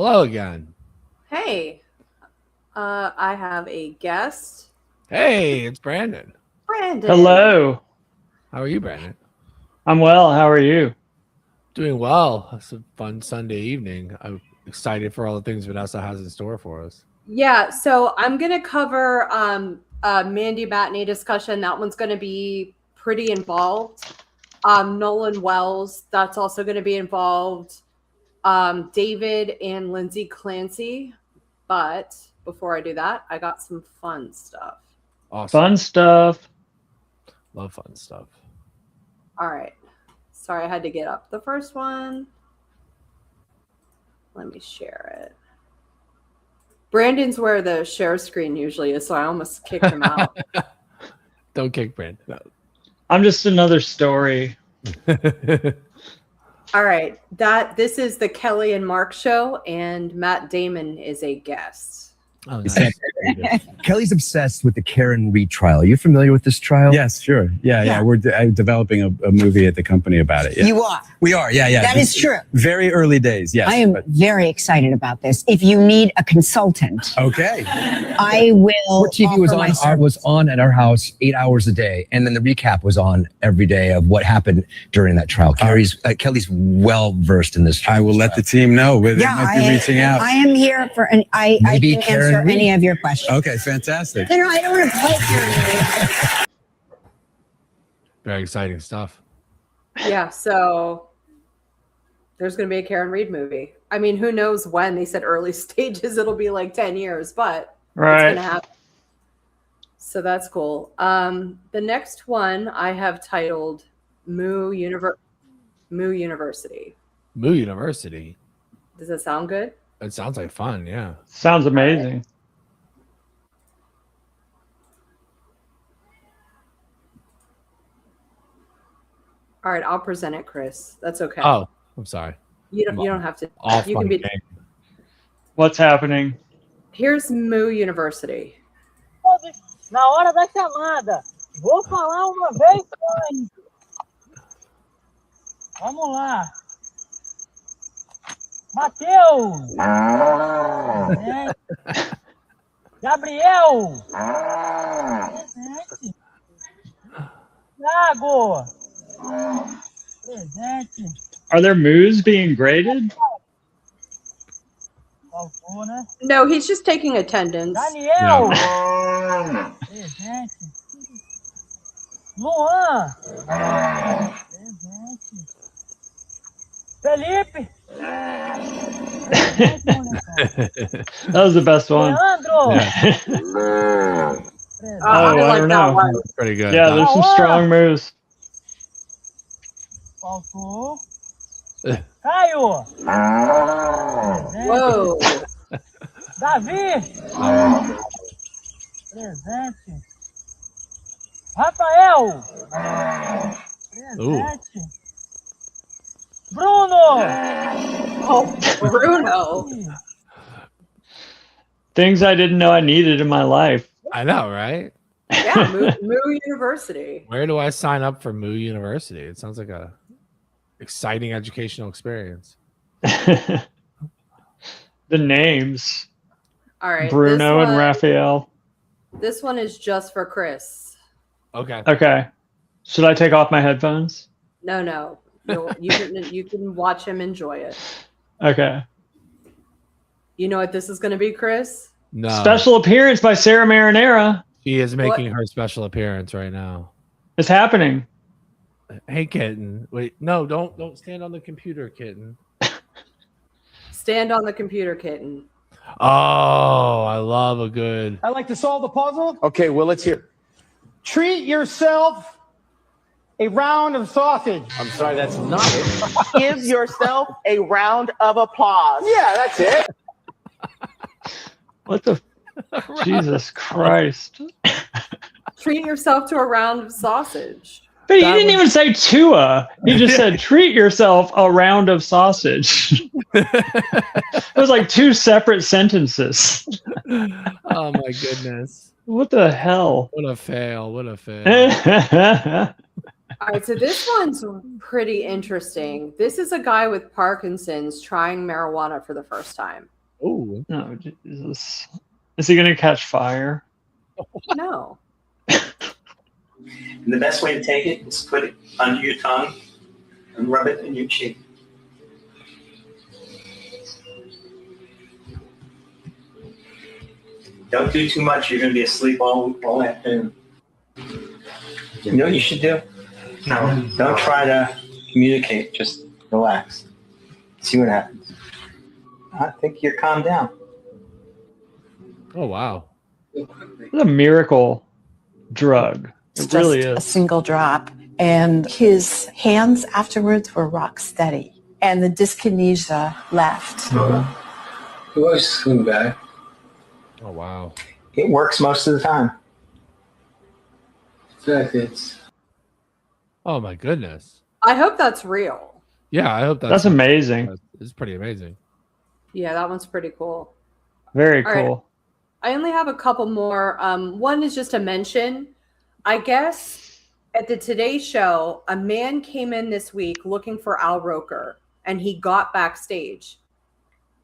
Hello again. Hey, I have a guest. Hey, it's Brandon. Brandon. Hello. How are you, Brandon? I'm well. How are you? Doing well. It's a fun Sunday evening. I'm excited for all the things Vanessa has in store for us. Yeah, so I'm going to cover Mandy Matney discussion. That one's going to be pretty involved. Nolan Wells, that's also going to be involved. David and Lindsay Clancy. But before I do that, I got some fun stuff. Awesome. Fun stuff. Love fun stuff. All right. Sorry, I had to get up the first one. Let me share it. Brandon's where the share screen usually is, so I almost kicked him out. Don't kick Brandon out. I'm just another story. All right. This is the Kelly and Mark show, and Matt Damon is a guest. Oh, nice. Kelly's obsessed with the Karen Reed trial. Are you familiar with this trial? Yes, sure. Yeah. We're developing a movie at the company about it. Yeah. You are. We are. Yeah. That is true. Very early days. Yes. I am very excited about this. If you need a consultant, Okay. I will. What TV was offer my on? service. Was on at our house 8 hours a day, and then the recap was on every day of what happened during that trial. Kelly's well versed in this trial. I will let the team know where they might be reaching out. I am here for I Maybe can Karen answer Reed. any of your questions. Okay, fantastic. No, I don't want to play Karen Reed. Very exciting stuff. Yeah, so there's going to be a Karen Reed movie. I mean, who knows when? They said early stages, it'll be like 10 years, but it's going to happen. So that's cool. The next one I have titled Moo University. Moo University. Does that sound good? It sounds like fun, yeah. Sounds amazing. All right, I'll present it, Chris. That's okay. Oh, I'm sorry. You don't have to. All You fun can be. game. What's happening? Here's Moo University. Na hora da chamada. Vou falar uma vez só. Vamos lá. Mateus. Gabriel. Presente. Thiago. Presente. Are there moos being graded? Faltou, né? No, he's just taking attendance. Daniel. Presente. Luan. Presente. Felipe. That was the best one. Leandro. Oh, I don't know. That's pretty good. Yeah, there's some strong moves. Faltou. Caio. Whoa. Davi. Presente. Rafael. Presente. Bruno. Oh, Bruno. Things I didn't know I needed in my life. I know, right? Yeah, Moo University. Where do I sign up for Moo University? It sounds like a exciting educational experience. The names. All right. Bruno and Raphael. This one is just for Chris. Okay. Okay. Should I take off my headphones? No. You can watch him enjoy it. Okay. You know what this is going to be, Chris? No. Special appearance by Sarah Marinara. She is making her special appearance right now. It's happening. Hey, kitten. Wait, no, don't stand on the computer, kitten. Stand on the computer, kitten. Oh, I love a good. I'd like to solve the puzzle. Okay, well, let's hear. Treat yourself a round of sausage. I'm sorry, that's not it. Give yourself a round of applause. Yeah, that's it. What the? Jesus Christ. Treat yourself to a round of sausage. But he didn't even say Tua. He just said, treat yourself a round of sausage. It was like two separate sentences. Oh, my goodness. What the hell? What a fail. What a fail. All right, so this one's pretty interesting. This is a guy with Parkinson's trying marijuana for the first time. Ooh. No, Jesus. Is he going to catch fire? No. And the best way to take it is put it under your tongue and rub it in your cheek. Don't do too much. You're going to be asleep all afternoon. You know what you should do? No, don't try to communicate. Just relax. See what happens. I think you're calmed down. Oh, wow. It's a miracle drug. It really A is. single drop. And his hands afterwards were rock steady. And the dyskinesia left. It was swing back. Oh, wow. It works most of the time. In fact, it's Oh, my goodness. I hope that's real. Yeah, I hope That's amazing. It's pretty amazing. Yeah, that one's pretty cool. Very All right. cool. I only have a couple more. One is just a mention. I guess at the Today Show, a man came in this week looking for Al Roker, and he got backstage.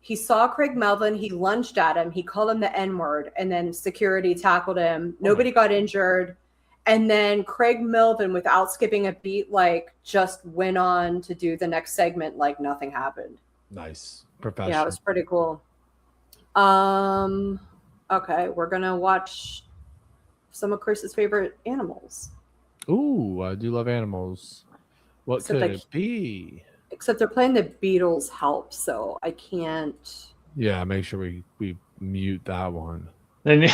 He saw Craig Melvin. He lunged at him. He called him the N-word, and then security tackled him. Nobody got injured. And then Craig Melvin, without skipping a beat, like just went on to do the next segment like nothing happened. Nice. Professional. Yeah, it was pretty cool. Okay, we're gonna watch some of Chris's favorite animals. Ooh, I do love animals. What Except could I it be? Except they're playing the Beatles help, so I can't. Yeah, make sure we mute that one. They need,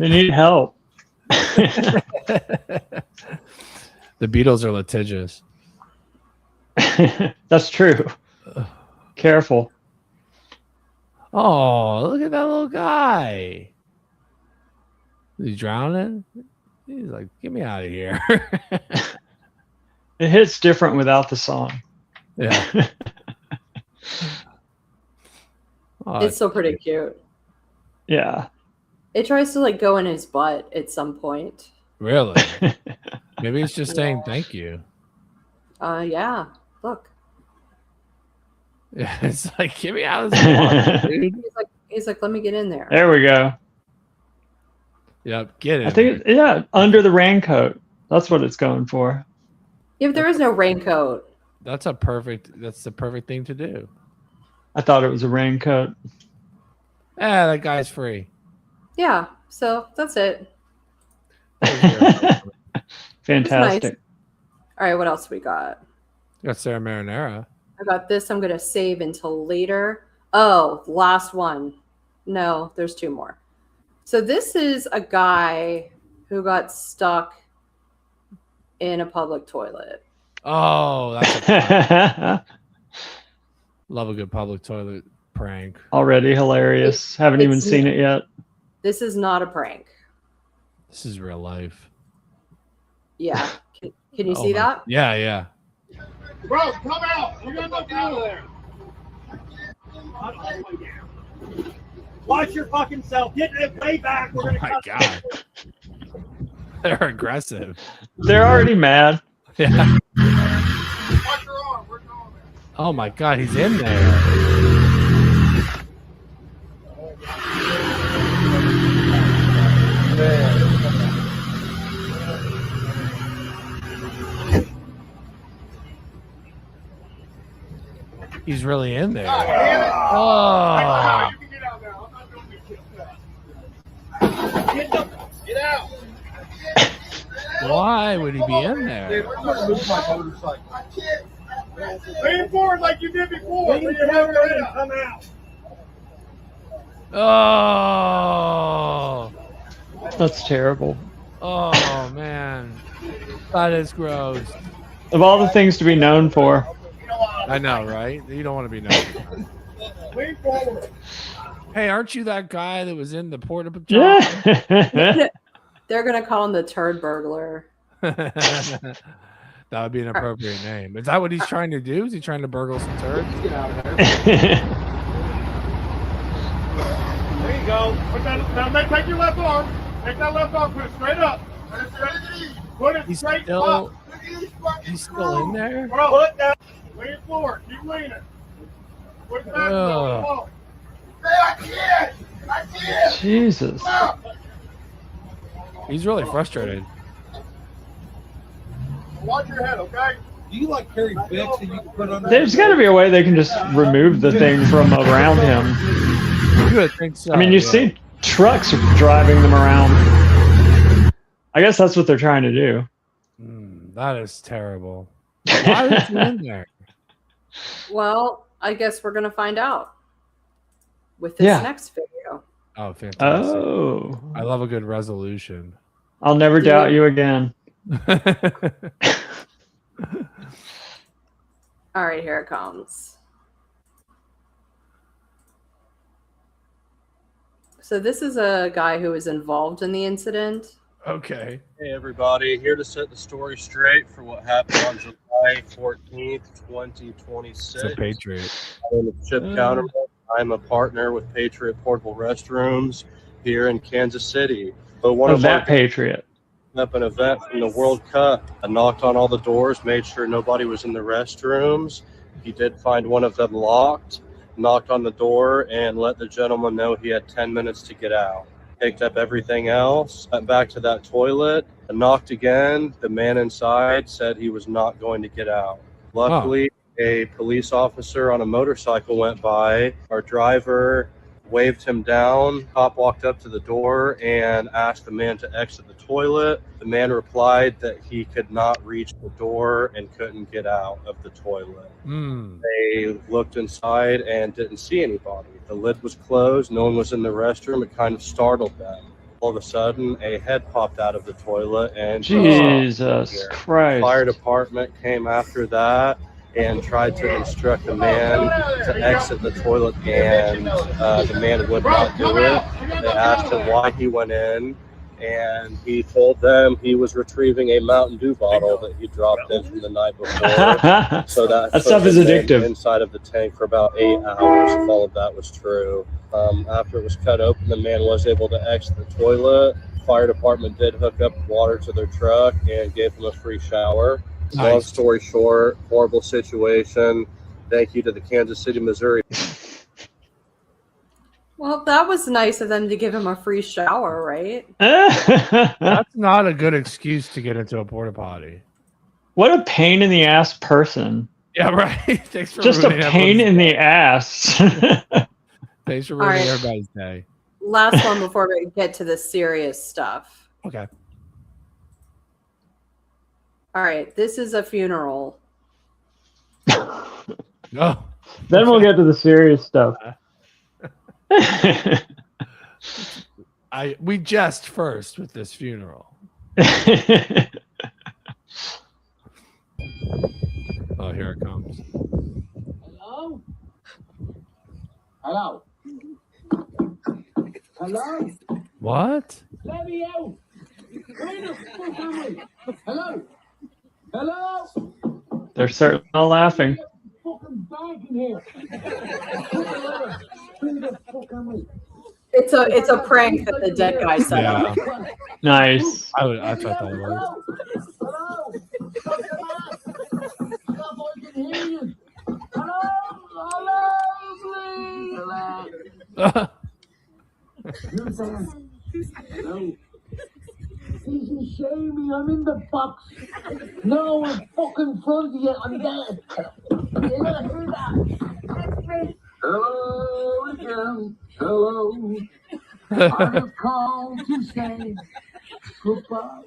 they need help. The Beatles are litigious. That's true. Careful. Oh, look at that little guy. Is he drowning? He's like, get me out of here. It hits different without the song. Yeah. Oh, It's still pretty cute. Yeah. It tries to like go in his butt at some point. really? Maybe it's just saying thank you. Yeah. Look, Yeah, it's like, get me out of this water, dude. he's like, let me get in there. There we go. Yep, get it. I think, under the raincoat. That's what it's going for. Yeah, but there is no raincoat. That's the perfect thing to do. I thought it was a raincoat. That guy's free. Yeah, so that's it. Fantastic. Nice. All right, what else we got? Got Sarah Marinara. I got this. I'm gonna save until later. Oh, last one. No, there's two more. So this is a guy who got stuck in a public toilet. Oh, that's love a good public toilet prank. Already hilarious. Haven't even seen it yet. This is not a prank. This is real life. Yeah. Can you Oh see my- that? Yeah, yeah. Bro, come out. You're going to look out of there. Watch your fucking self. Get it way back. We're Oh going my god. They're aggressive. They're already mad. Yeah. Watch your arm. We're going there. Oh my god, he's in there. He's really in there. Oh. You can get out now. I'm not doing this shit. Get out. Why would he be in there? I'm going to move my motorcycle. Lean forward like you did before. Lean forward and come out. Oh. That's terrible. Oh man. That is gross. Of all the things to be known for. I know, right? You don't want to be known. Lean forward. Hey, aren't you that guy that was in the porta john? Yeah. They're gonna call him the turd burglar. That would be an appropriate name. Is that what he's trying to do? Is he trying to burgle some turds? Get out of there. There you go. Put that, now take your left arm. Take that left arm. Put it straight up. Put it straight. Put it He's straight still- up. Look at these fucking He's still in there? Bro, put that. Lean forward. Keep leaning. Put it back. Ugh. Come on. Hey, I can't. I can't. Jesus. Come on. He's really frustrated. Watch your head, okay? Do you like carry Vicks that you can put under? There's got to be a way they can just remove the thing from around him. You would think so. I mean, you yeah. see trucks driving them around. I guess that's what they're trying to do. That is terrible. Why is he in there? Well, I guess we're gonna find out with this Yeah. next video. Oh, fantastic. Oh. I love a good resolution. I'll never doubt you again. All right, here it comes. So this is a guy who was involved in the incident. Okay. Hey everybody, here to set the story straight for what happened on July 14th, 2026. It's a Patriot. I'm a Chip Counterman. I'm a partner with Patriot Portable Restrooms here in Kansas City. But one Oh, of that our Patriot. up an event from the World Cup. I knocked on all the doors, made sure nobody was in the restrooms. He did find one of them locked, knocked on the door, and let the gentleman know he had 10 minutes to get out. Picked up everything else, went back to that toilet, and knocked again. The man inside said he was not going to get out. Luckily, a police officer on a motorcycle went by. Our driver waved him down. Cop walked up to the door and asked the man to exit the toilet. The man replied that he could not reach the door and couldn't get out of the toilet. They looked inside and didn't see anybody. The lid was closed. No one was in the restroom. It kind of startled them. All of a sudden, a head popped out of the toilet and Jesus Christ. Fire department came after that and tried to instruct the man to exit the toilet, and the man would not do it. They asked him why he went in, and he told them he was retrieving a Mountain Dew bottle that he dropped in from the night before. So that stuff is addictive. Inside of the tank for about 8 hours, if all of that was true. After it was cut open, the man was able to exit the toilet. Fire department did hook up water to their truck and gave him a free shower. Nice. Long story short, horrible situation. Thank you to the Kansas City, Missouri. Well, that was nice of them to give him a free shower, right? That's not a good excuse to get into a porta potty. What a pain in the ass person. Yeah, right. Thanks for Just a ruining pain everyone's in day. the ass. Thanks for All ruining right. everybody's day. Last one before we get to the serious stuff. Okay. All right, this is a funeral. No. Then we'll get to the serious stuff. We jest first with this funeral. Oh, here it comes. Hello? Hello? Hello? What? Let me out! Where the fuck am I? Hello? Hello? They're certainly not laughing. Fucking bag in here. Where the fuck am I? It's a prank that the dead guy set up. Nice. I thought that was. Hello? Stop, I can hear you. Hello? Hello? Please? Who's there? Hello? Easy, shame me. I'm in the box. No, I'm fucking front of you. I'm dead. You never hear that. Hello again. Hello. I have called to say goodbye.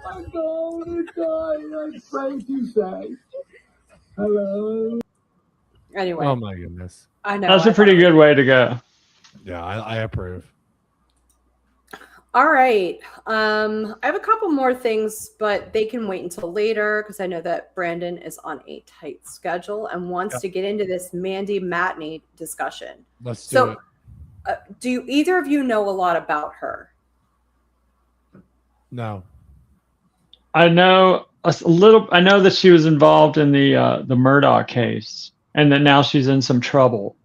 I'm going to die. I'm afraid to say hello. Anyway, Oh my goodness. I know. That's a pretty good way to go. Yeah, I approve. All right. I have a couple more things, but they can wait until later because I know that Brandon is on a tight schedule and wants to get into this Mandy Matney discussion. Let's do it. Do either of you know a lot about her? No. I know a little. I know that she was involved in the Murdoch case, and that now she's in some trouble.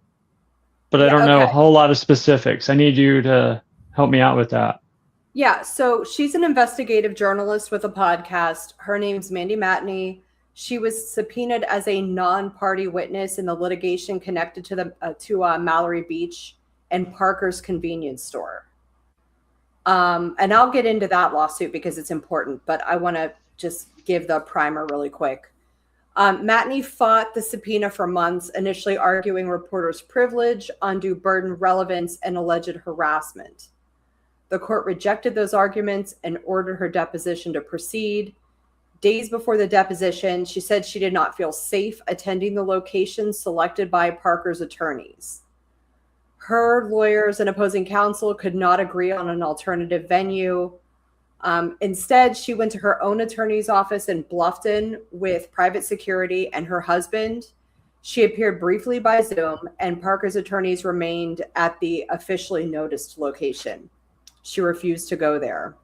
But I don't know a whole lot of specifics. I need you to help me out with that. Yeah, so she's an investigative journalist with a podcast. Her name's Mandy Matney. She was subpoenaed as a non-party witness in the litigation connected to Mallory Beach and Parker's convenience store. And I'll get into that lawsuit because it's important, but I want to just give the primer really quick. Matney fought the subpoena for months, initially arguing reporters' privilege, undue burden, relevance, and alleged harassment. The court rejected those arguments and ordered her deposition to proceed. Days before the deposition, she said she did not feel safe attending the location selected by Parker's attorneys. Her lawyers and opposing counsel could not agree on an alternative venue. Instead, she went to her own attorney's office in Bluffton with private security and her husband. She appeared briefly by Zoom, and Parker's attorneys remained at the officially noticed location. She refused to go there.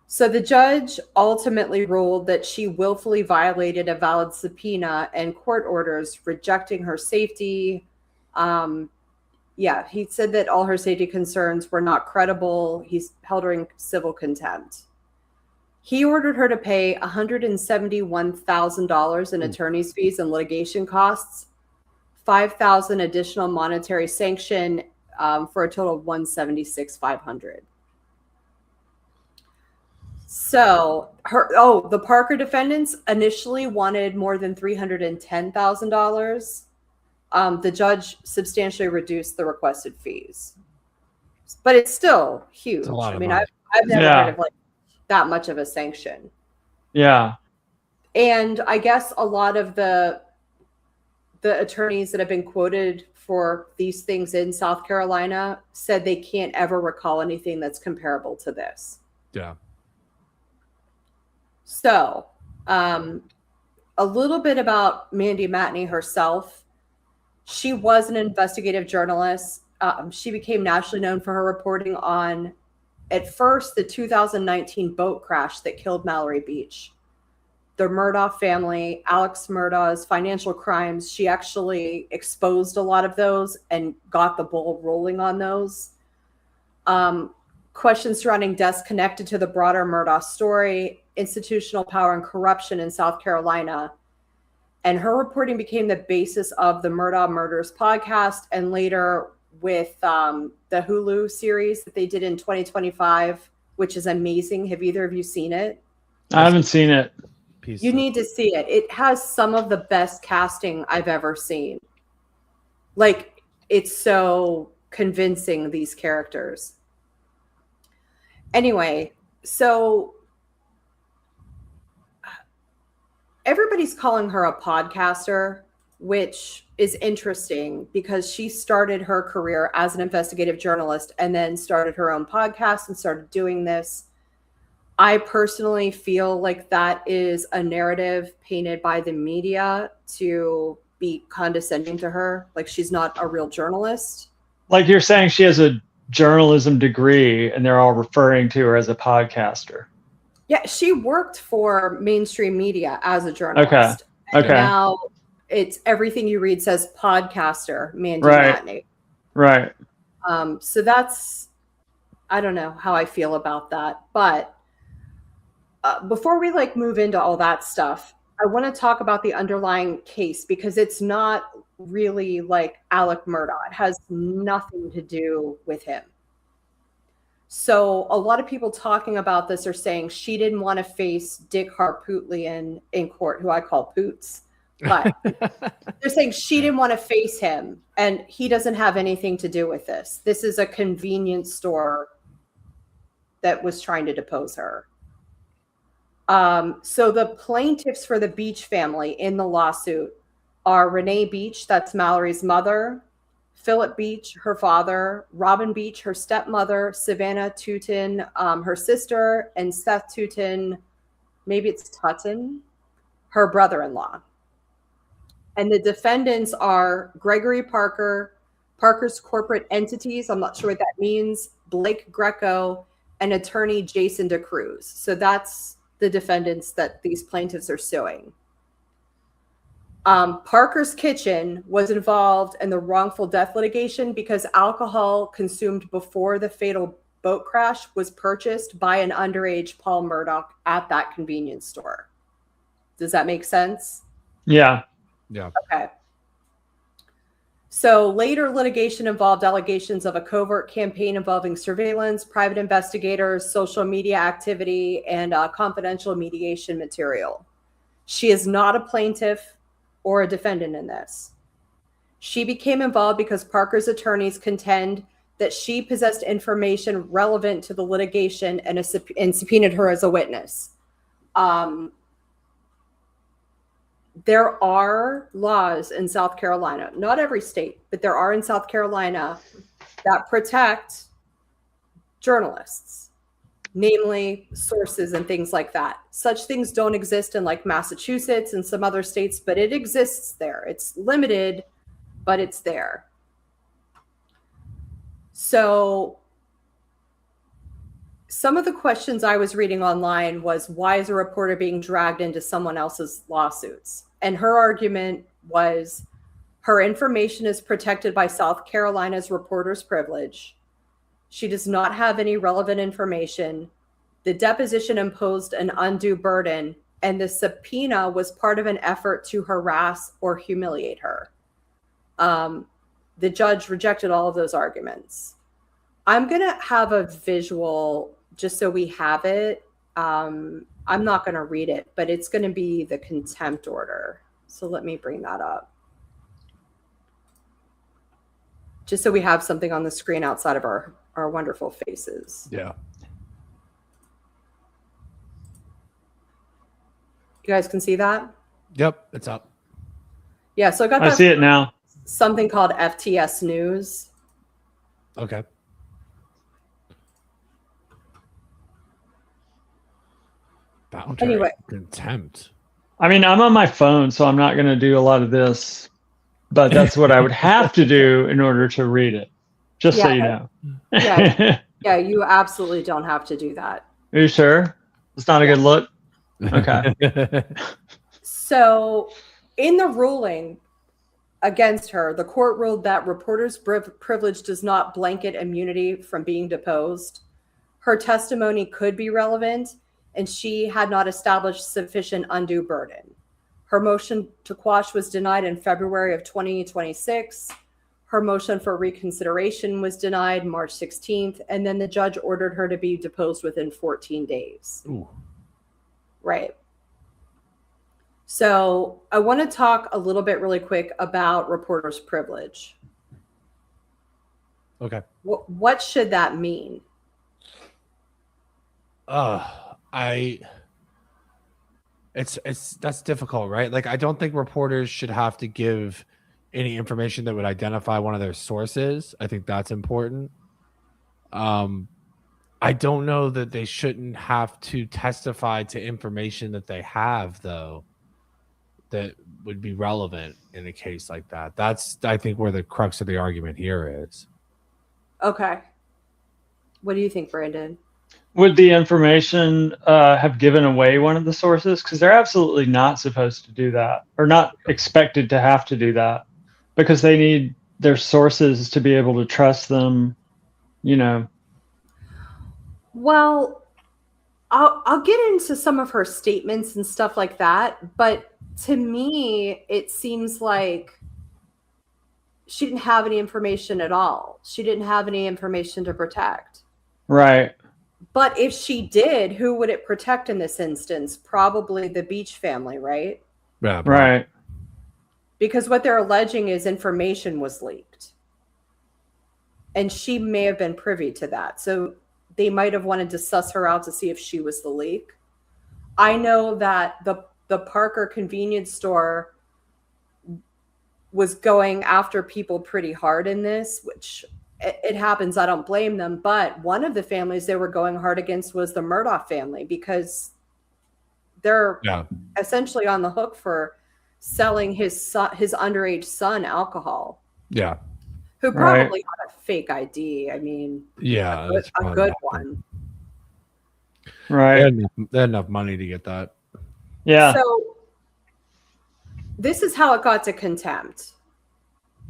So the judge ultimately ruled that she willfully violated a valid subpoena and court orders, rejecting her safety. He said that all her safety concerns were not credible. He's held her in civil contempt. He ordered her to pay $171,000 in attorney's fees and litigation costs, $5,000 additional monetary sanction, for a total of $176,500. So the Parker defendants initially wanted more than $310,000. The judge substantially reduced the requested fees, but it's still huge. It's a lot of I've money. never heard of like that much of a sanction. Yeah. And I guess a lot of the attorneys that have been quoted for these things in South Carolina said they can't ever recall anything that's comparable to this. Yeah. So, a little bit about Mandy Matney herself. She was an investigative journalist. She became nationally known for her reporting on, at first, the 2019 boat crash that killed Mallory Beach. The Murdaugh family, Alex Murdaugh's financial crimes, she actually exposed a lot of those and got the ball rolling on those. Questions surrounding deaths connected to the broader Murdaugh story, institutional power and corruption in South Carolina. And her reporting became the basis of the Murdaugh Murders podcast, and later with the Hulu series that they did in 2025, which is amazing. Have either of you seen it? I haven't seen it. You need to see it. It has some of the best casting I've ever seen. Like, it's so convincing, these characters. Anyway, so everybody's calling her a podcaster, which is interesting because she started her career as an investigative journalist and then started her own podcast and started doing this. I personally feel like that is a narrative painted by the media to be condescending to her. Like, she's not a real journalist. Like, you're saying she has a journalism degree and they're all referring to her as a podcaster. Yeah, she worked for mainstream media as a journalist. Okay. And now it's everything you read says podcaster, Mandy Matney. Right. So that's, I don't know how I feel about that. But before we move into all that stuff, I want to talk about the underlying case because it's not really like Alec Murdaugh. It has nothing to do with him. So a lot of people talking about this are saying she didn't want to face Dick Harpootlian in court, who I call Poots. But they're saying she didn't want to face him and he doesn't have anything to do with this. This is a convenience store that was trying to depose her. So the plaintiffs for the Beach family in the lawsuit are Renee Beach, that's Mallory's mother, Philip Beach, her father, Robin Beach, her stepmother, Savannah Tutin, her sister, and Seth Tutin, maybe it's Tutton, her brother-in-law. And the defendants are Gregory Parker, Parker's corporate entities, I'm not sure what that means, Blake Greco, and attorney Jason DeCruz. So that's the defendants that these plaintiffs are suing. Parker's Kitchen was involved in the wrongful death litigation because alcohol consumed before the fatal boat crash was purchased by an underage Paul Murdoch at that convenience store. Does that make sense? Yeah. Yeah. Okay. So later litigation involved allegations of a covert campaign involving surveillance, private investigators, social media activity, and confidential mediation material. She is not a plaintiff or a defendant in this. She became involved because Parker's attorneys contend that she possessed information relevant to the litigation and subpoenaed her as a witness. There are laws in South Carolina, not every state, but there are in South Carolina that protect journalists, namely sources and things like that. Such things don't exist in like Massachusetts and some other states, but it exists there. It's limited, but it's there. So some of the questions I was reading online was, why is a reporter being dragged into someone else's lawsuits? And her argument was, her information is protected by South Carolina's reporter's privilege. She does not have any relevant information. The deposition imposed an undue burden, and the subpoena was part of an effort to harass or humiliate her. The judge rejected all of those arguments. I'm going to have a visual just so we have it. I'm not going to read it, but it's going to be the contempt order. So let me bring that up. Just so we have something on the screen outside of our wonderful faces. Yeah. You guys can see that? Yep, it's up. Yeah, so I see it now. Something called FTS News. Okay. Anyway. Contempt. I mean, I'm on my phone, so I'm not going to do a lot of this, but that's what I would have to do in order to read it. Just so you know. Yeah, you absolutely don't have to do that. Are you sure? It's not a good look? Okay. So in the ruling against her, the court ruled that reporter's privilege does not blanket immunity from being deposed. Her testimony could be relevant, and she had not established sufficient undue burden. Her motion to quash was denied in February of 2026. Her motion for reconsideration was denied March 16th, and then the judge ordered her to be deposed within 14 days. Ooh. Right. So I want to talk a little bit really quick about reporter's privilege. Okay. What should that mean? That's difficult, right? Like, I don't think reporters should have to give any information that would identify one of their sources. I think that's important. I don't know that they shouldn't have to testify to information that they have, though, that would be relevant in a case like that. That's, I think, where the crux of the argument here is. Okay. What do you think, Brandon? Would the information have given away one of the sources? Because they're absolutely not supposed to do that, or not expected to have to do that, because they need their sources to be able to trust them, you know. Well, I'll get into some of her statements and stuff like that, but to me, it seems like she didn't have any information at all. She didn't have any information to protect. Right. But if she did, who would it protect in this instance? Probably the Beach family, right? Yeah. Right. Because what they're alleging is information was leaked. And she may have been privy to that. So they might have wanted to suss her out to see if she was the leak. I know that the Parker convenience store was going after people pretty hard in this, which it happens. I don't blame them. But one of the families they were going hard against was the Murdoch family, because they're essentially on the hook for selling his underage son alcohol. Yeah. Who probably had a fake ID. I mean, yeah, a good one. Right. They had enough money to get that. Yeah. So this is how it got to contempt.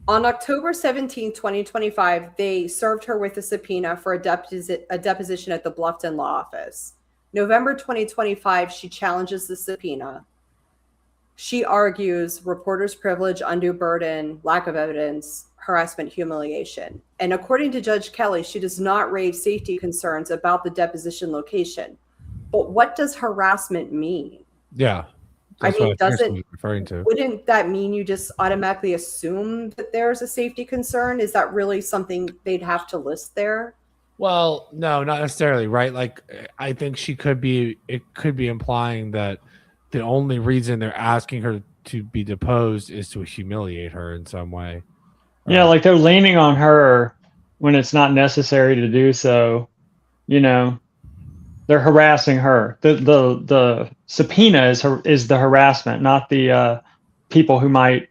On October 17, 2025, they served her with a subpoena for a deposition at the Bluffton Law Office. November 2025, she challenges the subpoena. She argues reporter's privilege, undue burden, lack of evidence, harassment, humiliation. And according to Judge Kelly, she does not raise safety concerns about the deposition location. But what does harassment mean? Yeah. That's what I was referring to. Wouldn't that mean you just automatically assume that there's a safety concern? Is that really something they'd have to list there? Well, no, not necessarily, right? Like, I think it could be implying that the only reason they're asking her to be deposed is to humiliate her in some way. Yeah, like they're leaning on her when it's not necessary to do so. You know, they're harassing her. The subpoena is the harassment, not the people who might,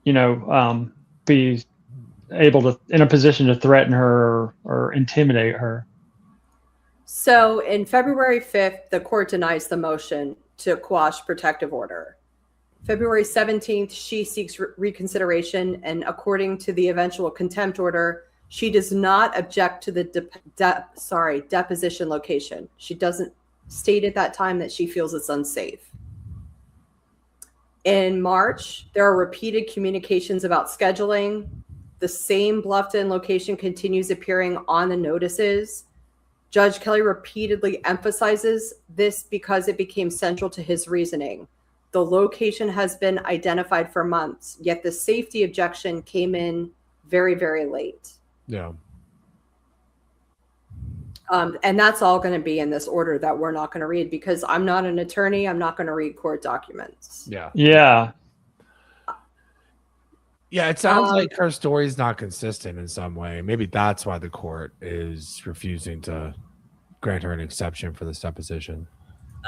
be able to in a position to threaten her or intimidate her. So in February 5th, the court denies the motion to quash protective order. February 17th, she seeks reconsideration, and according to the eventual contempt order, she does not object to the deposition location. She doesn't state at that time that she feels it's unsafe. In March, there are repeated communications about scheduling. The same Bluffton location continues appearing on the notices. Judge Kelly repeatedly emphasizes this because it became central to his reasoning. The location has been identified for months, yet the safety objection came in very, very late. Yeah. And that's all going to be in this order that we're not going to read because I'm not an attorney. I'm not going to read court documents. Yeah. Yeah. Yeah, it sounds like her story is not consistent in some way. Maybe that's why the court is refusing to grant her an exception for this deposition.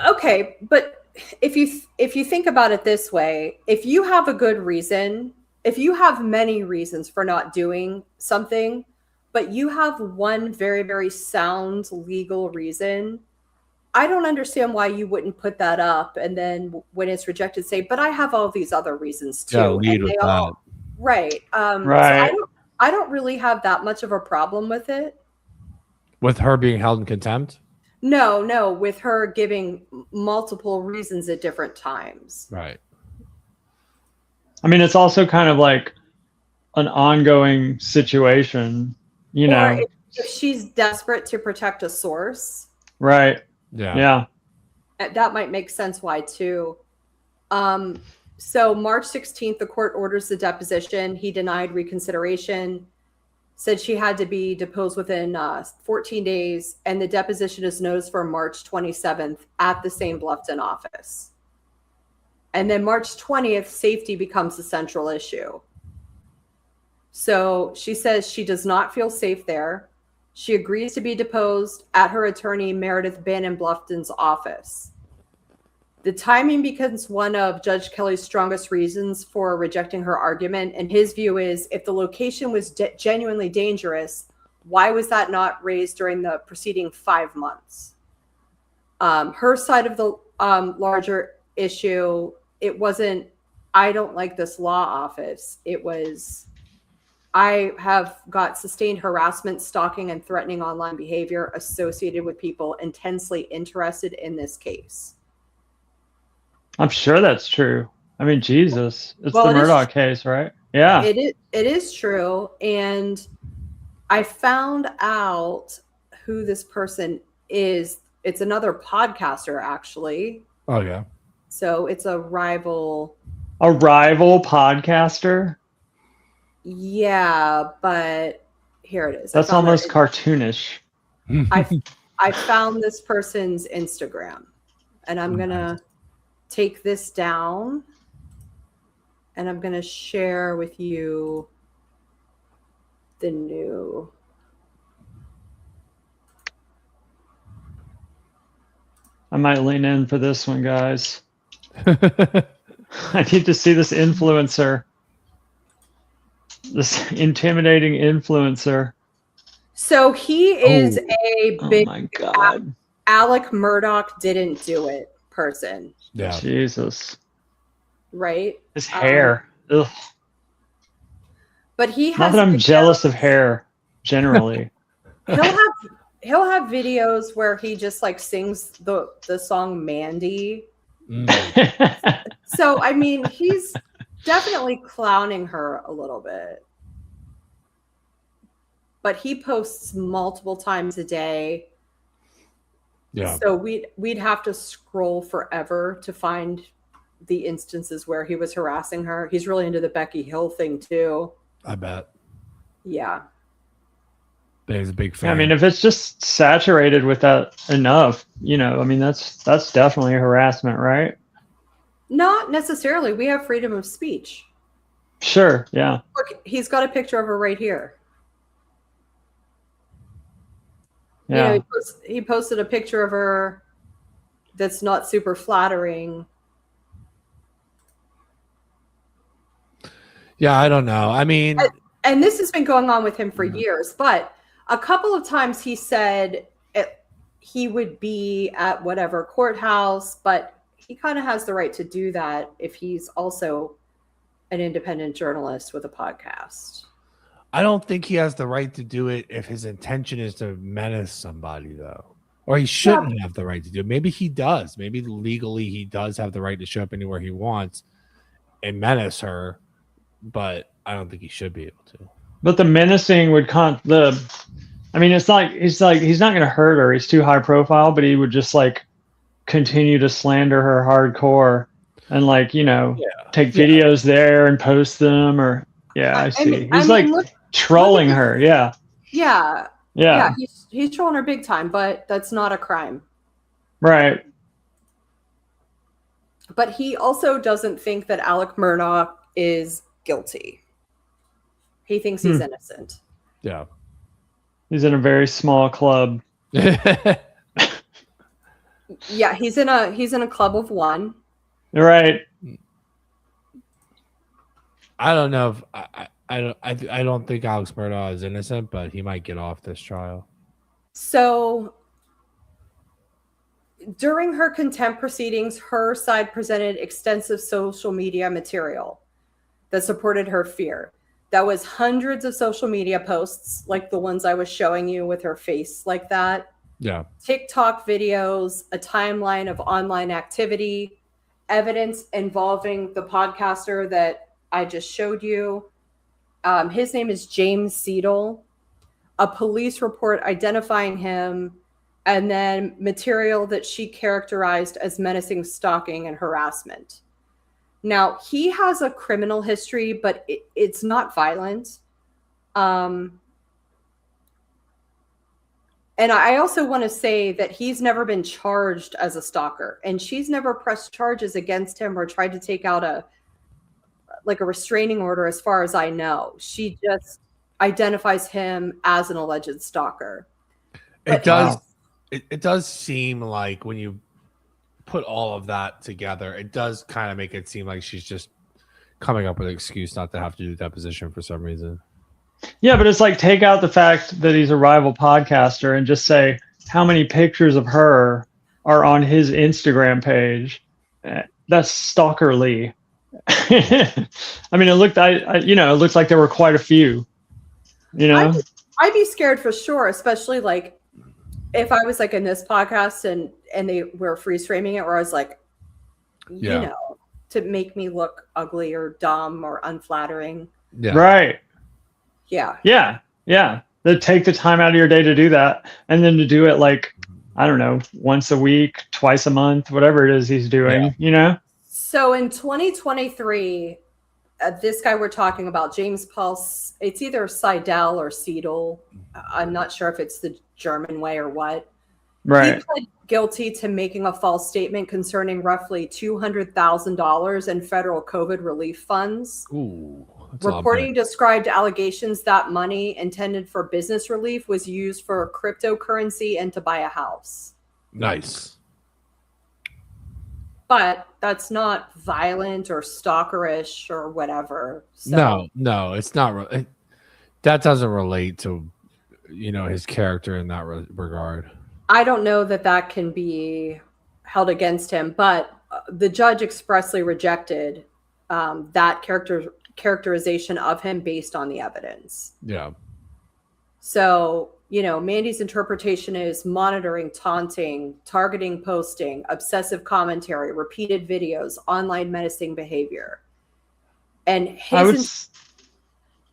Okay, but if you think about it this way, if you have a good reason, if you have many reasons for not doing something, but you have one very, very sound legal reason, I don't understand why you wouldn't put that up and then when it's rejected, say, but I have all these other reasons too. Yeah, lead with that. Right. Right. So I don't really have that much of a problem with it. With her being held in contempt? No, with her giving multiple reasons at different times. Right. I mean, it's also kind of like an ongoing situation, you know. If she's desperate to protect a source. Right. Yeah. That might make sense why too. So March 16th, the court orders the deposition. He denied reconsideration, said she had to be deposed within 14 days, and the deposition is noticed for March 27th at the same Bluffton office. And then March 20th, safety becomes the central issue. So she says she does not feel safe there. She agrees to be deposed at her attorney, Meredith Bannon Bluffton's office. The timing becomes one of Judge Kelly's strongest reasons for rejecting her argument. And his view is if the location was genuinely dangerous, why was that not raised during the preceding 5 months? Her side of the larger issue, it wasn't, I don't like this law office. It was, I have got sustained harassment, stalking, and threatening online behavior associated with people intensely interested in this case. I'm sure that's true. I mean, Jesus, it's the Murdoch case, right? Yeah. It is true. And I found out who this person is. It's another podcaster, actually. Oh, yeah. So it's a rival. A rival podcaster? Yeah, but here it is. That's almost cartoonish. I found this person's Instagram, and I'm going to take this down, and I'm going to share with you the new. I might lean in for this one, guys. I need to see this influencer. This intimidating influencer. So he is a big oh my God. Alec Murdoch didn't do it person. Yeah. Jesus. Right? His hair. Ugh. But he has Not that I'm videos- jealous of hair generally. he'll have videos where he just like sings the song Mandy. So I mean, he's definitely clowning her a little bit. But he posts multiple times a day. Yeah. So we'd have to scroll forever to find the instances where he was harassing her. He's really into the Becky Hill thing too. I bet. Yeah. But he's a big fan. I mean, if it's just saturated with that enough, you know, I mean, that's definitely harassment, right? Not necessarily. We have freedom of speech. Sure. Yeah. Look, he's got a picture of her right here. Yeah. You know, he posted a picture of her that's not super flattering. Yeah, I don't know. I mean, and this has been going on with him for years, but a couple of times he said he would be at whatever courthouse, but he kind of has the right to do that if he's also an independent journalist with a podcast. I don't think he has the right to do it if his intention is to menace somebody, though. Or he shouldn't have the right to do it. Maybe he does. Maybe legally he does have the right to show up anywhere he wants and menace her, but I don't think he should be able to. But the menacing would I mean, it's like he's not going to hurt her. He's too high profile, but he would just like continue to slander her hardcore and like, you know, take videos there and post them or I see. He's like trolling her. Yeah. Yeah. Yeah. He's trolling her big time, but that's not a crime. Right. But he also doesn't think that Alec Murdaugh is guilty. He thinks he's innocent. Yeah. He's in a very small club. Yeah, he's in a club of one. Right. I don't know if I don't think Alex Murdaugh is innocent, but he might get off this trial. So during her contempt proceedings, her side presented extensive social media material that supported her fear. That was hundreds of social media posts, like the ones I was showing you with her face like that. Yeah. TikTok videos, a timeline of online activity, evidence involving the podcaster that I just showed you. His name is James Seidel. A police report identifying him, and then material that she characterized as menacing stalking and harassment. Now, he has a criminal history, but it's not violent. And I also want to say that he's never been charged as a stalker, and she's never pressed charges against him or tried to take out a restraining order, as far as I know. She just identifies him as an alleged stalker. It does seem like when you put all of that together, it does kind of make it seem like she's just coming up with an excuse not to have to do deposition for some reason. Yeah, but it's like take out the fact that he's a rival podcaster and just say how many pictures of her are on his Instagram page. That's stalkerly. I mean, it looked like there were quite a few. You know, I'd be scared for sure, especially like if I was like in this podcast and they were freeze framing it, where I was like, you know, to make me look ugly or dumb or unflattering. Yeah. Right. Yeah. Yeah. Yeah. They take the time out of your day to do that. And then to do it like, I don't know, once a week, twice a month, whatever it is he's doing, you know? So in 2023, this guy we're talking about, James Paul, it's either Seidel or Seidel. I'm not sure if it's the German way or what. Right. He pled guilty to making a false statement concerning roughly $200,000 in federal COVID relief funds. Ooh. Reporting described allegations that money intended for business relief was used for cryptocurrency and to buy a house. Nice. But that's not violent or stalkerish or whatever. So. No, it's not. That doesn't relate to, his character in that regard. I don't know that can be held against him, but the judge expressly rejected that characterization of him based on the evidence. Yeah. So, you know, Mandy's interpretation is monitoring, taunting, targeting, posting, obsessive commentary, repeated videos, online menacing behavior. And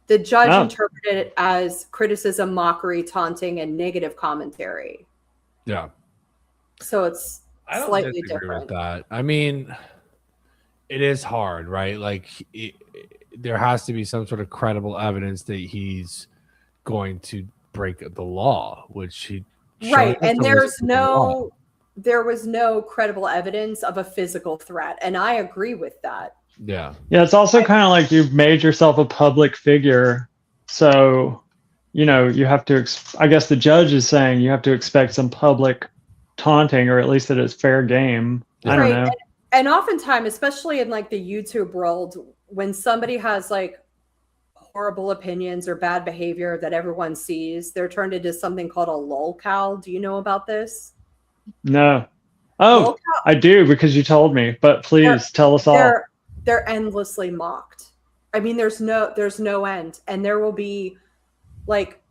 the judge interpreted it as criticism, mockery, taunting, and negative commentary. Yeah. So it's I don't slightly disagree different. with that. I mean, it is hard, right? Like, there has to be some sort of credible evidence that he's going to break the law, which he right. And there was no credible evidence of a physical threat, and I agree with that. Yeah. Yeah, it's also kind of like you've made yourself a public figure, so you know you have to. I guess the judge is saying you have to expect some public taunting, or at least that it's fair game. I don't know. And oftentimes, especially in like the YouTube world, when somebody has like horrible opinions or bad behavior that everyone sees, they're turned into something called a lolcow. Do you know about this? No. Oh, I do, because you told me, but please tell us all. They're endlessly mocked. I mean, there's no end, and there will be like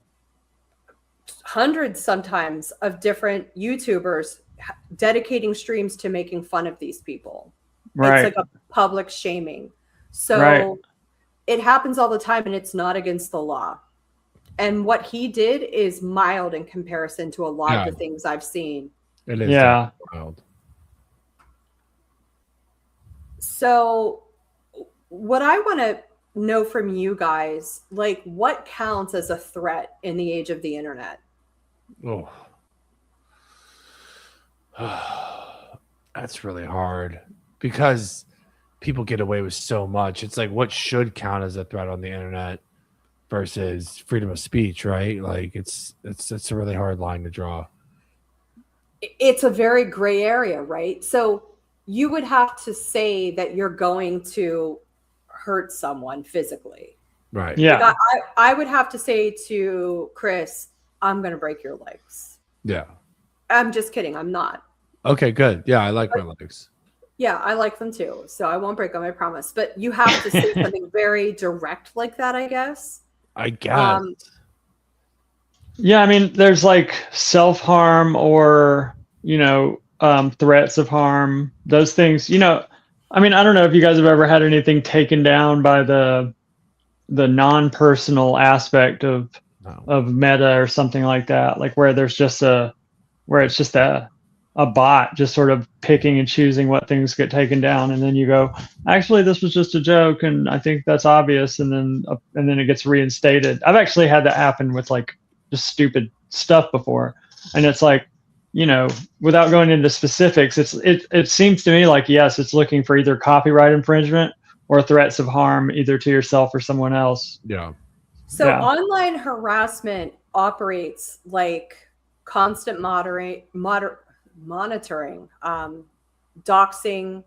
hundreds sometimes of different YouTubers dedicating streams to making fun of these people. Right. It's like a public shaming. So it happens all the time, and it's not against the law. And what he did is mild in comparison to a lot of the things I've seen. It is mild. So what I want to know from you guys, like, what counts as a threat in the age of the internet? Oh, that's really hard, because people get away with so much. It's like, what should count as a threat on the internet versus freedom of speech, right? Like, it's a really hard line to draw. It's a very gray area, right? So you would have to say that you're going to hurt someone physically. Right. Yeah. Like I would have to say to Chris, I'm going to break your legs. Yeah. I'm just kidding. I'm not. Okay, good. Yeah, I like my legs. Yeah, I like them too. So I won't break them, I promise. But you have to say something very direct like that, I guess. I guess. Yeah, I mean, there's like self-harm or, you know, threats of harm, those things, you know. I mean, I don't know if you guys have ever had anything taken down by the non-personal aspect of Meta or something like that, like where it's just a bot just sort of picking and choosing what things get taken down, and then you go, actually this was just a joke and I think that's obvious, and then it gets reinstated. I've actually had that happen with like just stupid stuff before, and it's like, you know, without going into specifics, it seems to me like, yes, it's looking for either copyright infringement or threats of harm either to yourself or someone else. Yeah. So online harassment operates like constant monitoring, doxing,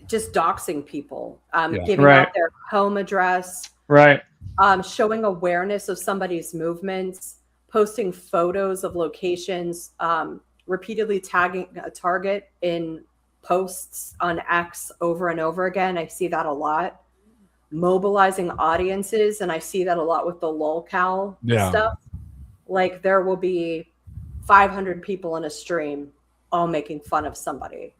just doxing people, giving out their home address, showing awareness of somebody's movements, posting photos of locations, repeatedly tagging a target in posts on X over and over again. I see that a lot. Mobilizing audiences, and I see that a lot with the lolcow stuff. Like, there will be 500 people in a stream all making fun of somebody.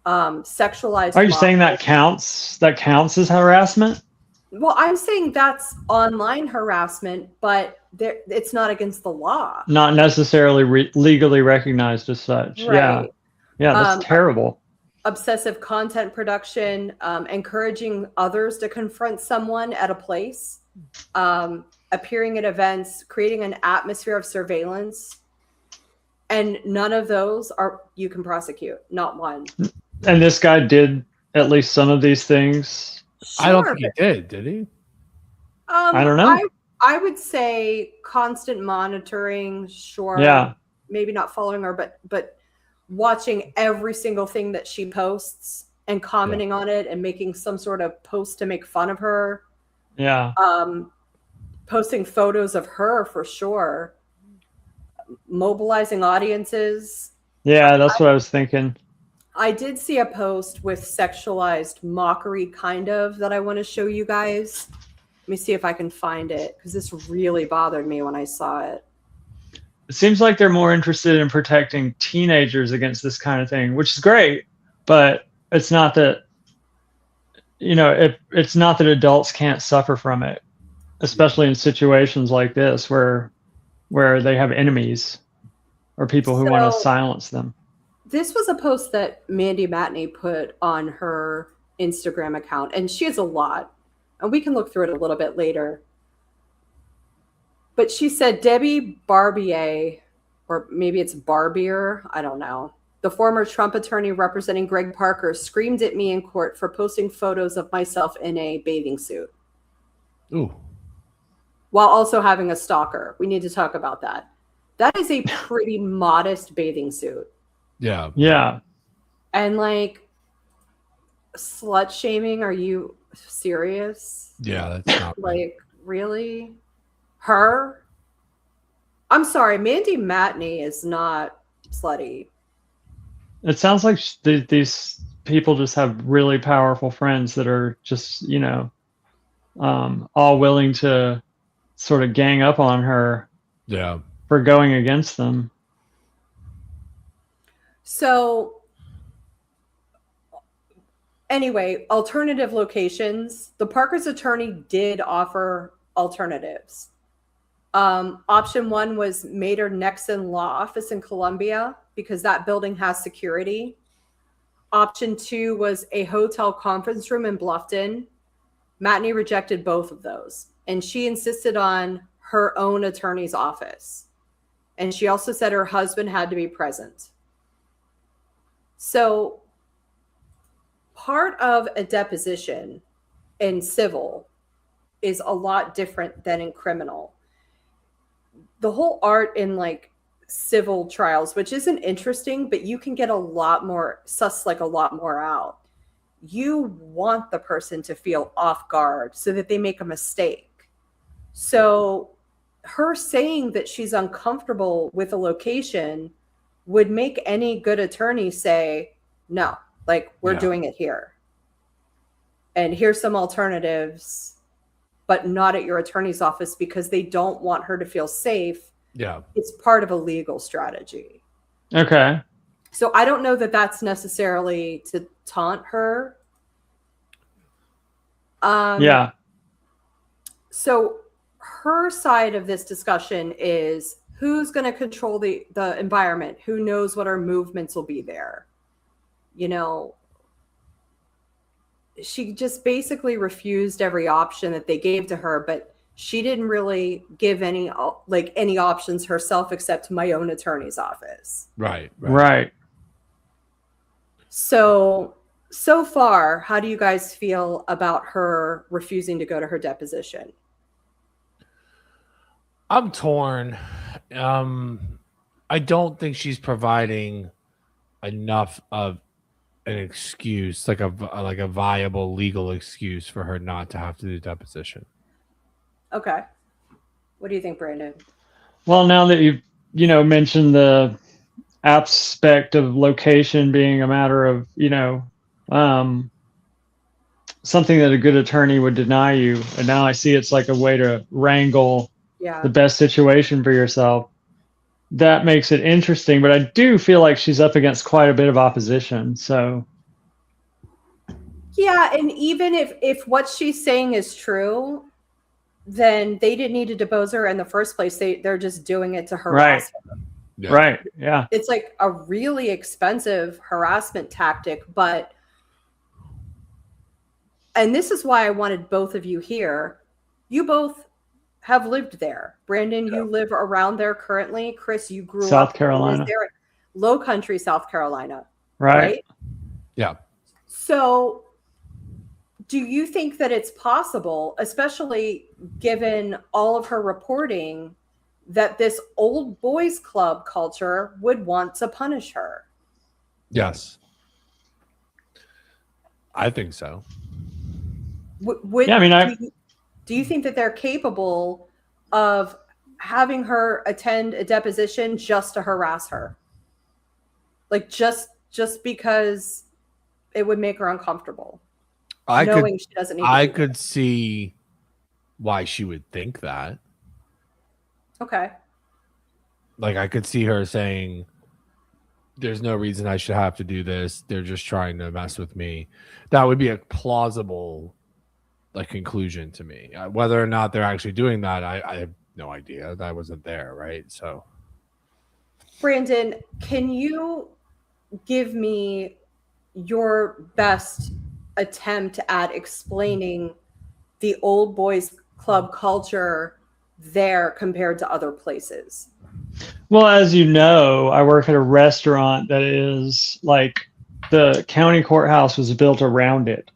Sexualized. Are you saying that counts? That counts as harassment? Well, I'm saying that's online harassment, but it's not against the law. Not necessarily legally recognized as such. Right. Yeah, that's terrible. Obsessive content production, encouraging others to confront someone at a place, appearing at events, creating an atmosphere of surveillance. And none of those you can prosecute, not one. And this guy did at least some of these things. Sure, I don't think he did he? I don't know. I would say constant monitoring, sure. Yeah. Maybe not following her, but watching every single thing that she posts and commenting on it and making some sort of post to make fun of her. Yeah. Posting photos of her for sure. Mobilizing audiences. Yeah, that's what I was thinking. I did see a post with sexualized mockery, kind of, that I want to show you guys. Let me see if I can find it, because this really bothered me when I saw it. It seems like they're more interested in protecting teenagers against this kind of thing, which is great, but it's not that, it's not that adults can't suffer from it, especially in situations like this where they have enemies or people who want to silence them. This was a post that Mandy Matney put on her Instagram account, and she has a lot, and we can look through it a little bit later. But she said, Debbie Barbier, or maybe it's Barbier, I don't know, the former Trump attorney representing Greg Parker, screamed at me in court for posting photos of myself in a bathing suit. Ooh. While also having a stalker. We need to talk about that. That is a pretty modest bathing suit. Yeah. Yeah. And like, slut shaming, are you serious? Yeah, that's not like, really? Her? I'm sorry, Mandy Matney is not slutty. It sounds like these people just have really powerful friends that are just, all willing to sort of gang up on her. Yeah. For going against them. So anyway, alternative locations. The Parker's attorney did offer alternatives. Option one was Mater Nexon Law Office in Columbia, because that building has security. Option two was a hotel conference room in Bluffton. Matney rejected both of those, and she insisted on her own attorney's office. And she also said her husband had to be present. So part of a deposition in civil is a lot different than in criminal. The whole art in like civil trials, which isn't interesting, but you can get a lot more out. You want the person to feel off guard so that they make a mistake. So her saying that she's uncomfortable with a location would make any good attorney say, no, like we're doing it here. And here's some alternatives, but not at your attorney's office, because they don't want her to feel safe. Yeah. It's part of a legal strategy. Okay. So I don't know that that's necessarily to taunt her. Yeah. So her side of this discussion is who's going to control the environment? Who knows what our movements will be there? She just basically refused every option that they gave to her, but she didn't really give any options herself except my own attorney's office. Right. So far, how do you guys feel about her refusing to go to her deposition? I'm torn. I don't think she's providing enough of an excuse, like a viable legal excuse for her not to have to do deposition. Okay. What do you think, Brandon? Well, now that you've mentioned the aspect of location being a matter of something that a good attorney would deny you, and now I see it's like a way to wrangle the best situation for yourself. That makes it interesting, but I do feel like she's up against quite a bit of opposition. So yeah, and even if what she's saying is true, then they didn't need to depose her in the first place. They're just doing it to harass her. Yeah. Right. Yeah. It's like a really expensive harassment tactic, and this is why I wanted both of you here. You both have lived there. Brandon, you live around there currently. Chris, you grew up South Carolina. There, Low Country, South Carolina. Right. Yeah. So do you think that it's possible, especially given all of her reporting, that this old boys club culture would want to punish her? Yes. I think so. Do you think that they're capable of having her attend a deposition just to harass her? Like just just because it would make her uncomfortable. I knowing she doesn't need to I do could see why she would think that. that. Okay. Like, I could see her saying, there's no reason I should have to do this. They're just trying to mess with me. That would be a plausible conclusion to me. Whether or not they're actually doing that, I have no idea. I wasn't there, right? So, Brandon, can you give me your best attempt at explaining the old boys club culture there compared to other places? Well, as you know, I work at a restaurant that is like the county courthouse was built around it.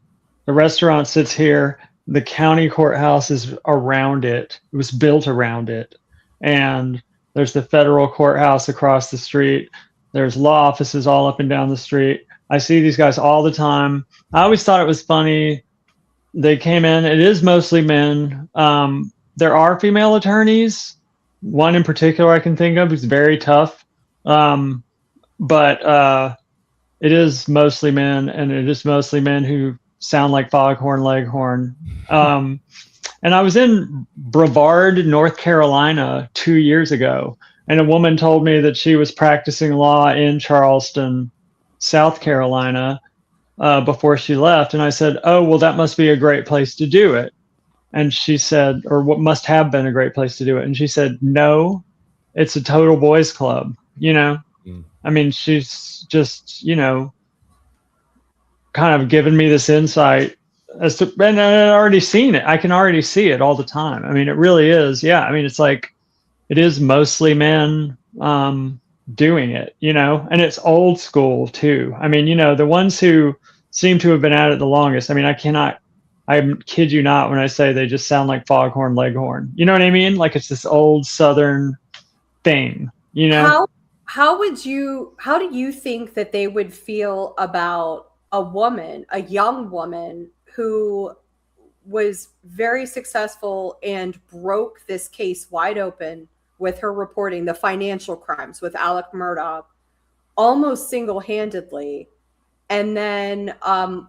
The restaurant sits here. The county courthouse is around it. It was built around it. And there's the federal courthouse across the street. There's law offices all up and down the street. I see these guys all the time. I always thought it was funny. They came in. It is mostly men. There are female attorneys. One in particular I can think of is very tough. But it is mostly men, and it is mostly men who sound like Foghorn Leghorn. And I was in Brevard, North Carolina 2 years ago, and a woman told me that she was practicing law in Charleston, South Carolina, before she left. And I said, oh, well, that must be a great place to do it. And she said, or what must have been a great place to do it. And she said, no, it's a total boys club, you know? I mean, she's just, you know, kind of given me this insight as to, and I've already seen it. I can already see it all the time. I mean, it really is. Yeah. I mean, it's like, it is mostly men doing it, you know, and it's old school too. I mean, you know, the ones who seem to have been at it the longest. I mean, I kid you not when I say they just sound like Foghorn Leghorn. You know what I mean? Like it's this old Southern thing, you know? How do you think that they would feel about a woman, a young woman who was very successful and broke this case wide open with her reporting the financial crimes with Alec Murdaugh almost single-handedly, and then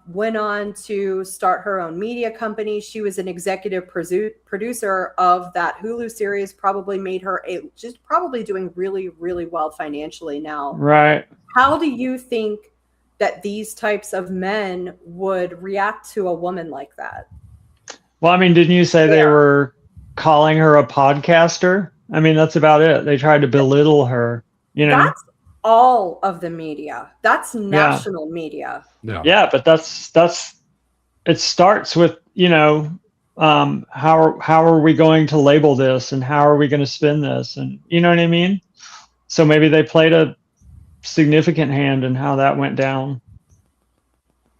went on to start her own media company? She was an executive producer of that Hulu series, probably made her just probably doing really, really well financially now. Right. How do you think that these types of men would react to a woman like that? Well, I mean, didn't you say they were calling her a podcaster? I mean, that's about it. They tried to belittle her, you know? That's all of the media. That's national media. Yeah, but that's it starts with, you know, how are we going to label this and how are we going to spin this? And you know what I mean? So maybe they played a significant hand in how that went down,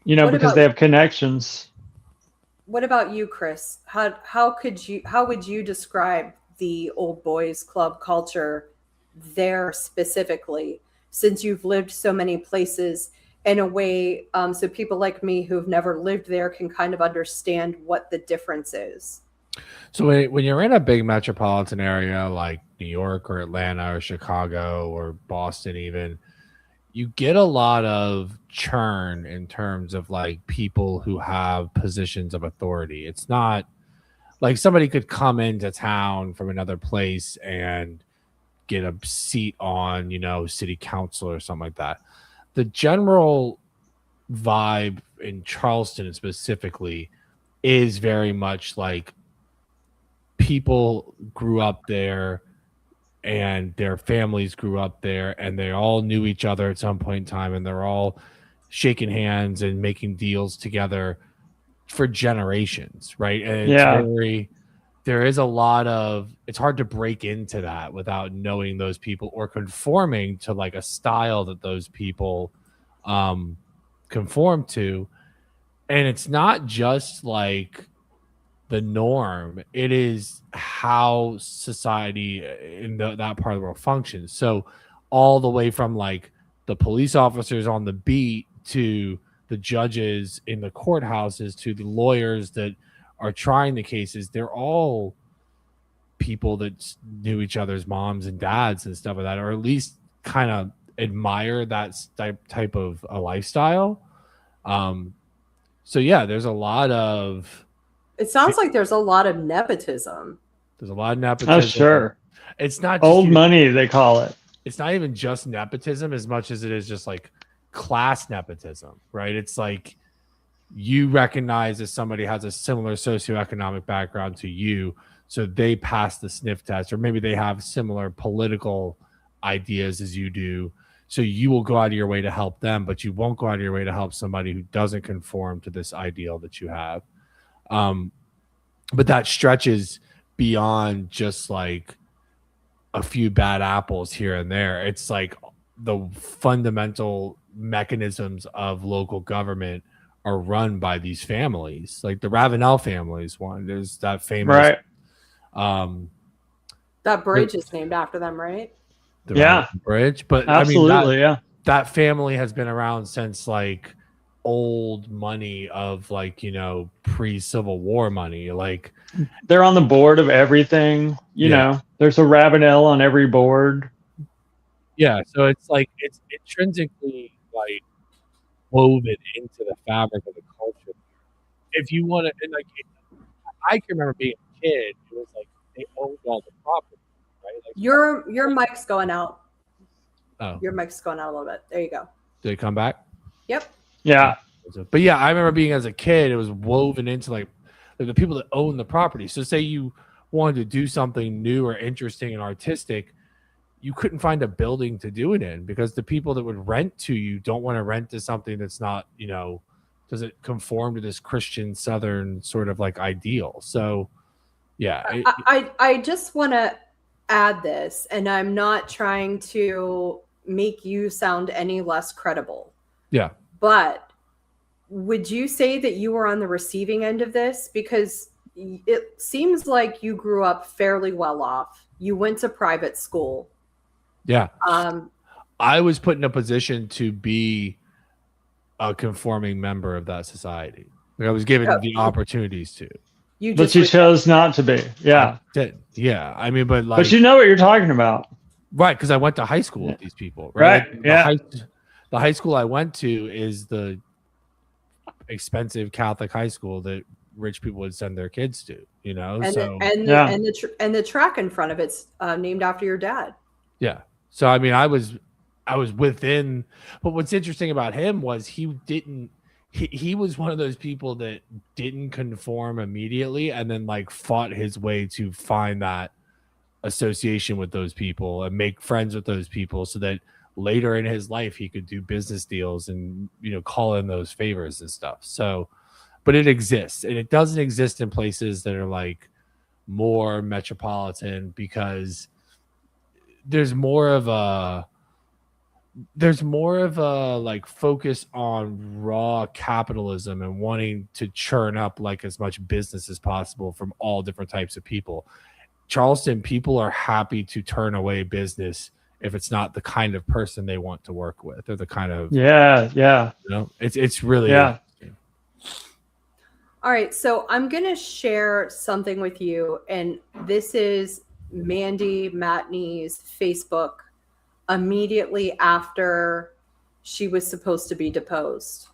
you know, because they have connections. What about you, Chris? How would you describe the old boys club culture there specifically, since you've lived so many places, in a way so people like me who've never lived there can kind of understand what the difference is? So when you're in a big metropolitan area like New York or Atlanta or Chicago or Boston even, you get a lot of churn in terms of like people who have positions of authority. It's not like somebody could come into town from another place and get a seat on, you know, city council or something like that. The general vibe in Charleston specifically is very much like people grew up there and their families grew up there and they all knew each other at some point in time, and they're all shaking hands and making deals together for generations, right? And it's there is a lot of, it's hard to break into that without knowing those people or conforming to like a style that those people conform to. And it's not just like the norm, it is how society in that part of the world functions. So all the way from like the police officers on the beat to the judges in the courthouses to the lawyers that are trying the cases, they're all people that knew each other's moms and dads and stuff like that, or at least kind of admire that type of a lifestyle. So yeah, there's a lot of. It sounds like there's a lot of nepotism. There's a lot of nepotism. Oh, sure. It's not just old money, they call it. It's not even just nepotism as much as it is just like class nepotism, right? It's like you recognize that somebody has a similar socioeconomic background to you, so they pass the sniff test, or maybe they have similar political ideas as you do. So you will go out of your way to help them, but you won't go out of your way to help somebody who doesn't conform to this ideal that you have. But that stretches beyond just like a few bad apples here and there. It's like the fundamental mechanisms of local government are run by these families. Like the Ravenel families one. There's that famous that bridge is named after them, right? The Ravenel bridge. But absolutely, that family has been around since like old money of like, you know, pre-Civil War money. Like they're on the board of everything, you know. There's a Ravenel on every board. Yeah, so it's like it's intrinsically like woven into the fabric of the culture. If you want to, and like I can remember being a kid, it was like they owned all the property, right? Like, your mic's going out. Oh, your mic's going out a little bit. There you go. Did it come back? Yep. Yeah. But yeah, I remember being as a kid, it was woven into like the people that own the property. So say you wanted to do something new or interesting and artistic, you couldn't find a building to do it in because the people that would rent to you don't want to rent to something that's not, you know, doesn't conform to this Christian Southern sort of like ideal. So yeah. I just want to add this, and I'm not trying to make you sound any less credible. Yeah. But would you say that you were on the receiving end of this? Because it seems like you grew up fairly well off. You went to private school. Yeah. I was put in a position to be a conforming member of that society. Like I was given the opportunities to. But you chose not to be. Yeah. Yeah. I mean, but like. But you know what you're talking about. Right. Because I went to high school with these people. Right. The high school I went to is the expensive Catholic high school that rich people would send their kids to, you know? And the track in front of it's named after your dad. Yeah. So, I mean, I was within, but what's interesting about him was he was one of those people that didn't conform immediately and then like fought his way to find that association with those people and make friends with those people so that later in his life he could do business deals and, you know, call in those favors and stuff. So, but it exists, and it doesn't exist in places that are like more metropolitan because there's more of a like focus on raw capitalism and wanting to churn up like as much business as possible from all different types of people. Charleston people are happy to turn away business if it's not the kind of person they want to work with or the kind of you know, it's really interesting. All right, so I'm gonna share something with you, and this is Mandy Matney's Facebook immediately after she was supposed to be deposed.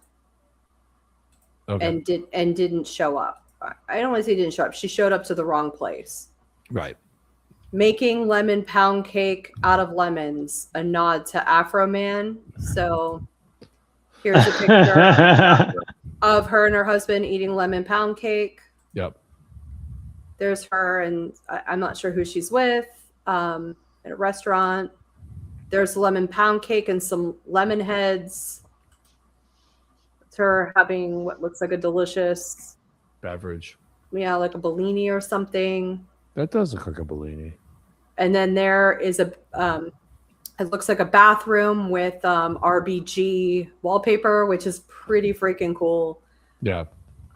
Okay. And didn't show up. I don't want to say didn't show up. She showed up to the wrong place. Right. Making lemon pound cake out of lemons, a nod to Afro Man. So here's a picture of her and her husband eating lemon pound cake. Yep. There's her, and I'm not sure who she's with, at a restaurant. There's lemon pound cake and some lemon heads. It's her having what looks like a delicious beverage. Yeah, like a Bellini or something. That does look like a Bellini. And then there is it looks like a bathroom with RBG wallpaper, which is pretty freaking cool. Yeah.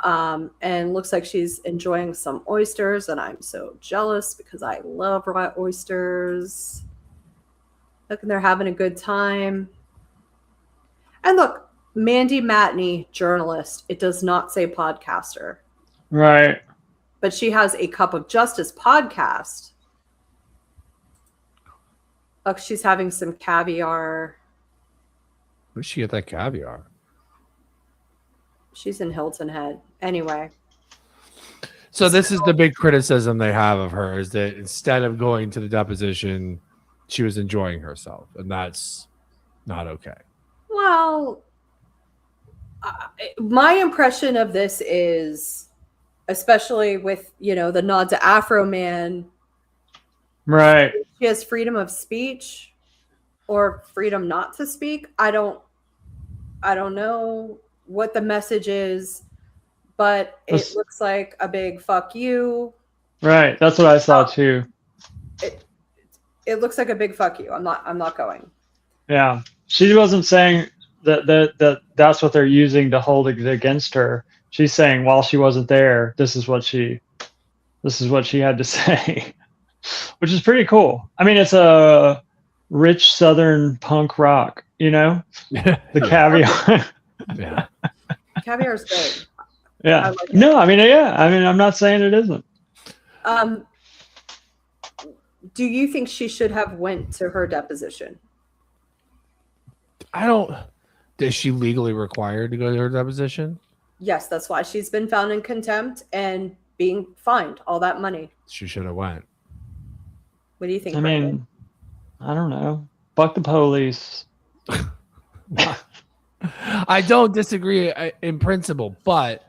And looks like she's enjoying some oysters, and I'm so jealous because I love raw oysters. Look, and they're having a good time. And look, Mandy Matney, journalist. It does not say podcaster. Right. But she has a Cup of Justice podcast. Look, she's having some caviar. Where'd she get that caviar? She's in Hilton Head. Anyway. So this is the big criticism they have of her, is that instead of going to the deposition, she was enjoying herself, and that's not okay. Well, my impression of this is, especially with, the nod to Afro Man, right? She has freedom of speech or freedom not to speak. I don't know what the message is, but it looks like a big fuck you. Right. That's what I saw too. It looks like a big fuck you. I'm not going. Yeah. She wasn't saying that's what they're using to hold it against her. She's saying while she wasn't there, this is what she had to say, which is pretty cool. I mean, it's a rich Southern punk rock, the caviar. Yeah. Caviar is good. Yeah. No, I mean, I'm not saying it isn't. Do you think she should have went to her deposition? Is she legally required to go to her deposition? Yes, that's why she's been found in contempt and being fined all that money. She should have went. What do you think? I mean, I don't know. Fuck the police. I don't disagree in principle, but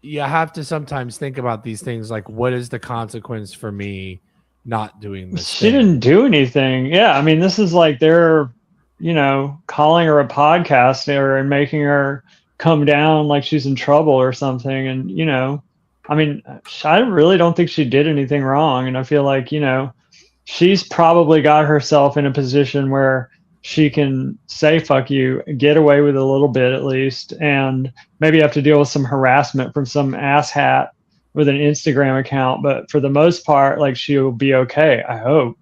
you have to sometimes think about these things like, what is the consequence for me not doing this? She didn't do anything. Yeah, I mean, this is like they're, calling her a podcaster and making her come down like she's in trouble or something. And, I mean, I really don't think she did anything wrong. And I feel like, she's probably got herself in a position where she can say fuck you, get away with a little bit at least, and maybe have to deal with some harassment from some asshat with an Instagram account. But for the most part, like, she'll be okay, I hope.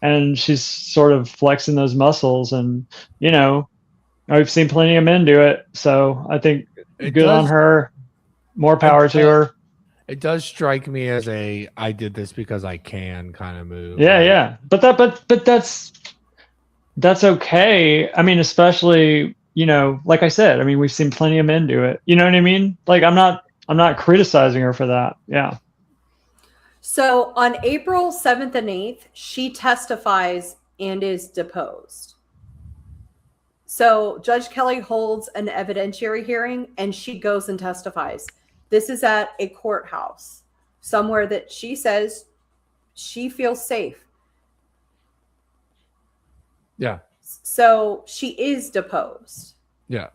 And she's sort of flexing those muscles, and I've seen plenty of men do it. So I think good on her. More power to her. It does strike me as I did this because I can kind of move. Yeah. But that's okay. I mean, especially, like I said, I mean, we've seen plenty of men do it. You know what I mean? Like, I'm not criticizing her for that. Yeah. So on April 7th and 8th, she testifies and is deposed. So Judge Kelly holds an evidentiary hearing and she goes and testifies. This is at a courthouse, somewhere that she says she feels safe. Yeah. So she is deposed. Yeah.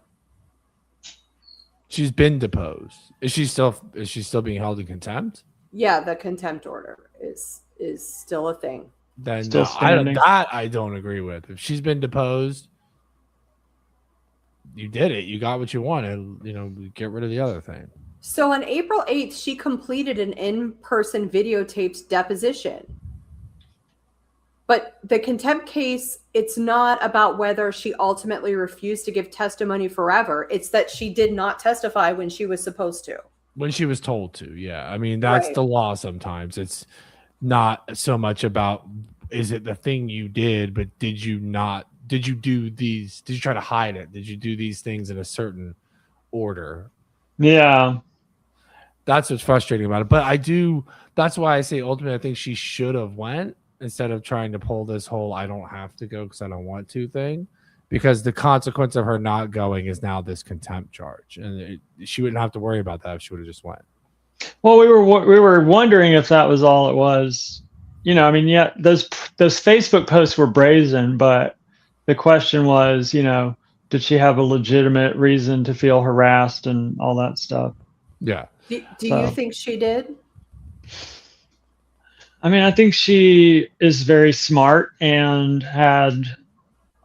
She's been deposed. Is she still being held in contempt? Yeah, the contempt order is still a thing. Then no, I don't agree with. If she's been deposed, you did it. You got what you wanted. Get rid of the other thing. So on April 8th, she completed an in-person videotaped deposition. But the contempt case, it's not about whether she ultimately refused to give testimony forever. It's that she did not testify when she was supposed to. When she was told to, yeah. I mean, that's the law sometimes. It's not so much about, is it the thing you did, but did you do these? Did you try to hide it? Did you do these things in a certain order? Yeah. That's what's frustrating about it. But that's why I say ultimately I think she should have went instead of trying to pull this whole I don't have to go because I don't want to thing. Because the consequence of her not going is now this contempt charge. And she wouldn't have to worry about that if she would have just went. Well, we were wondering if that was all it was. I mean, yeah, those Facebook posts were brazen, but the question was, did she have a legitimate reason to feel harassed and all that stuff? Yeah. Do you think she did? I mean, I think she is very smart and had,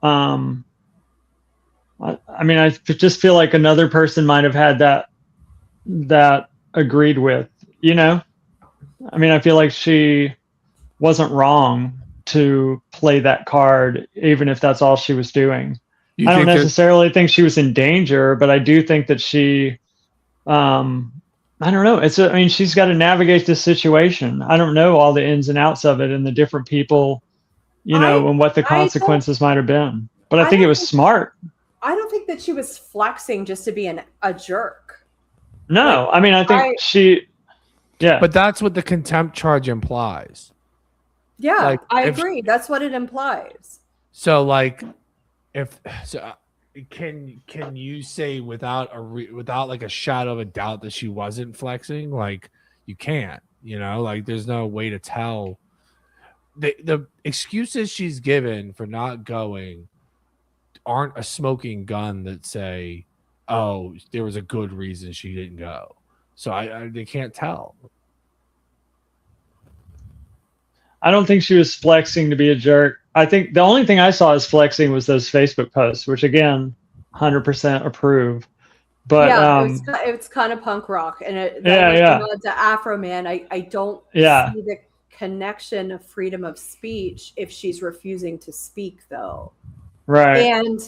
I mean, I just feel like another person might have had that agreed with, I mean, I feel like she wasn't wrong to play that card, even if that's all she was doing. I don't necessarily think she was in danger, but I do think that she, I don't know. I mean, she's got to navigate this situation. I don't know all the ins and outs of it and the different people, and what the consequences might have been. But I think it was smart. I don't think that she was flexing just to be a jerk. No, I mean, I think yeah. But that's what the contempt charge implies. Yeah, Like, I agree. That's what it implies. So, like, can you say without like a shadow of a doubt that she wasn't flexing? Like, you can't. Like, there's no way to tell. The excuses she's given for not going aren't a smoking gun that say, oh, there was a good reason she didn't go. So they can't tell. I don't think she was flexing to be a jerk. I think the only thing I saw as flexing was those Facebook posts, which again, 100% approve. But yeah, it's kind of punk rock, and the Afro Man. I don't see the connection of freedom of speech if she's refusing to speak, though. Right. And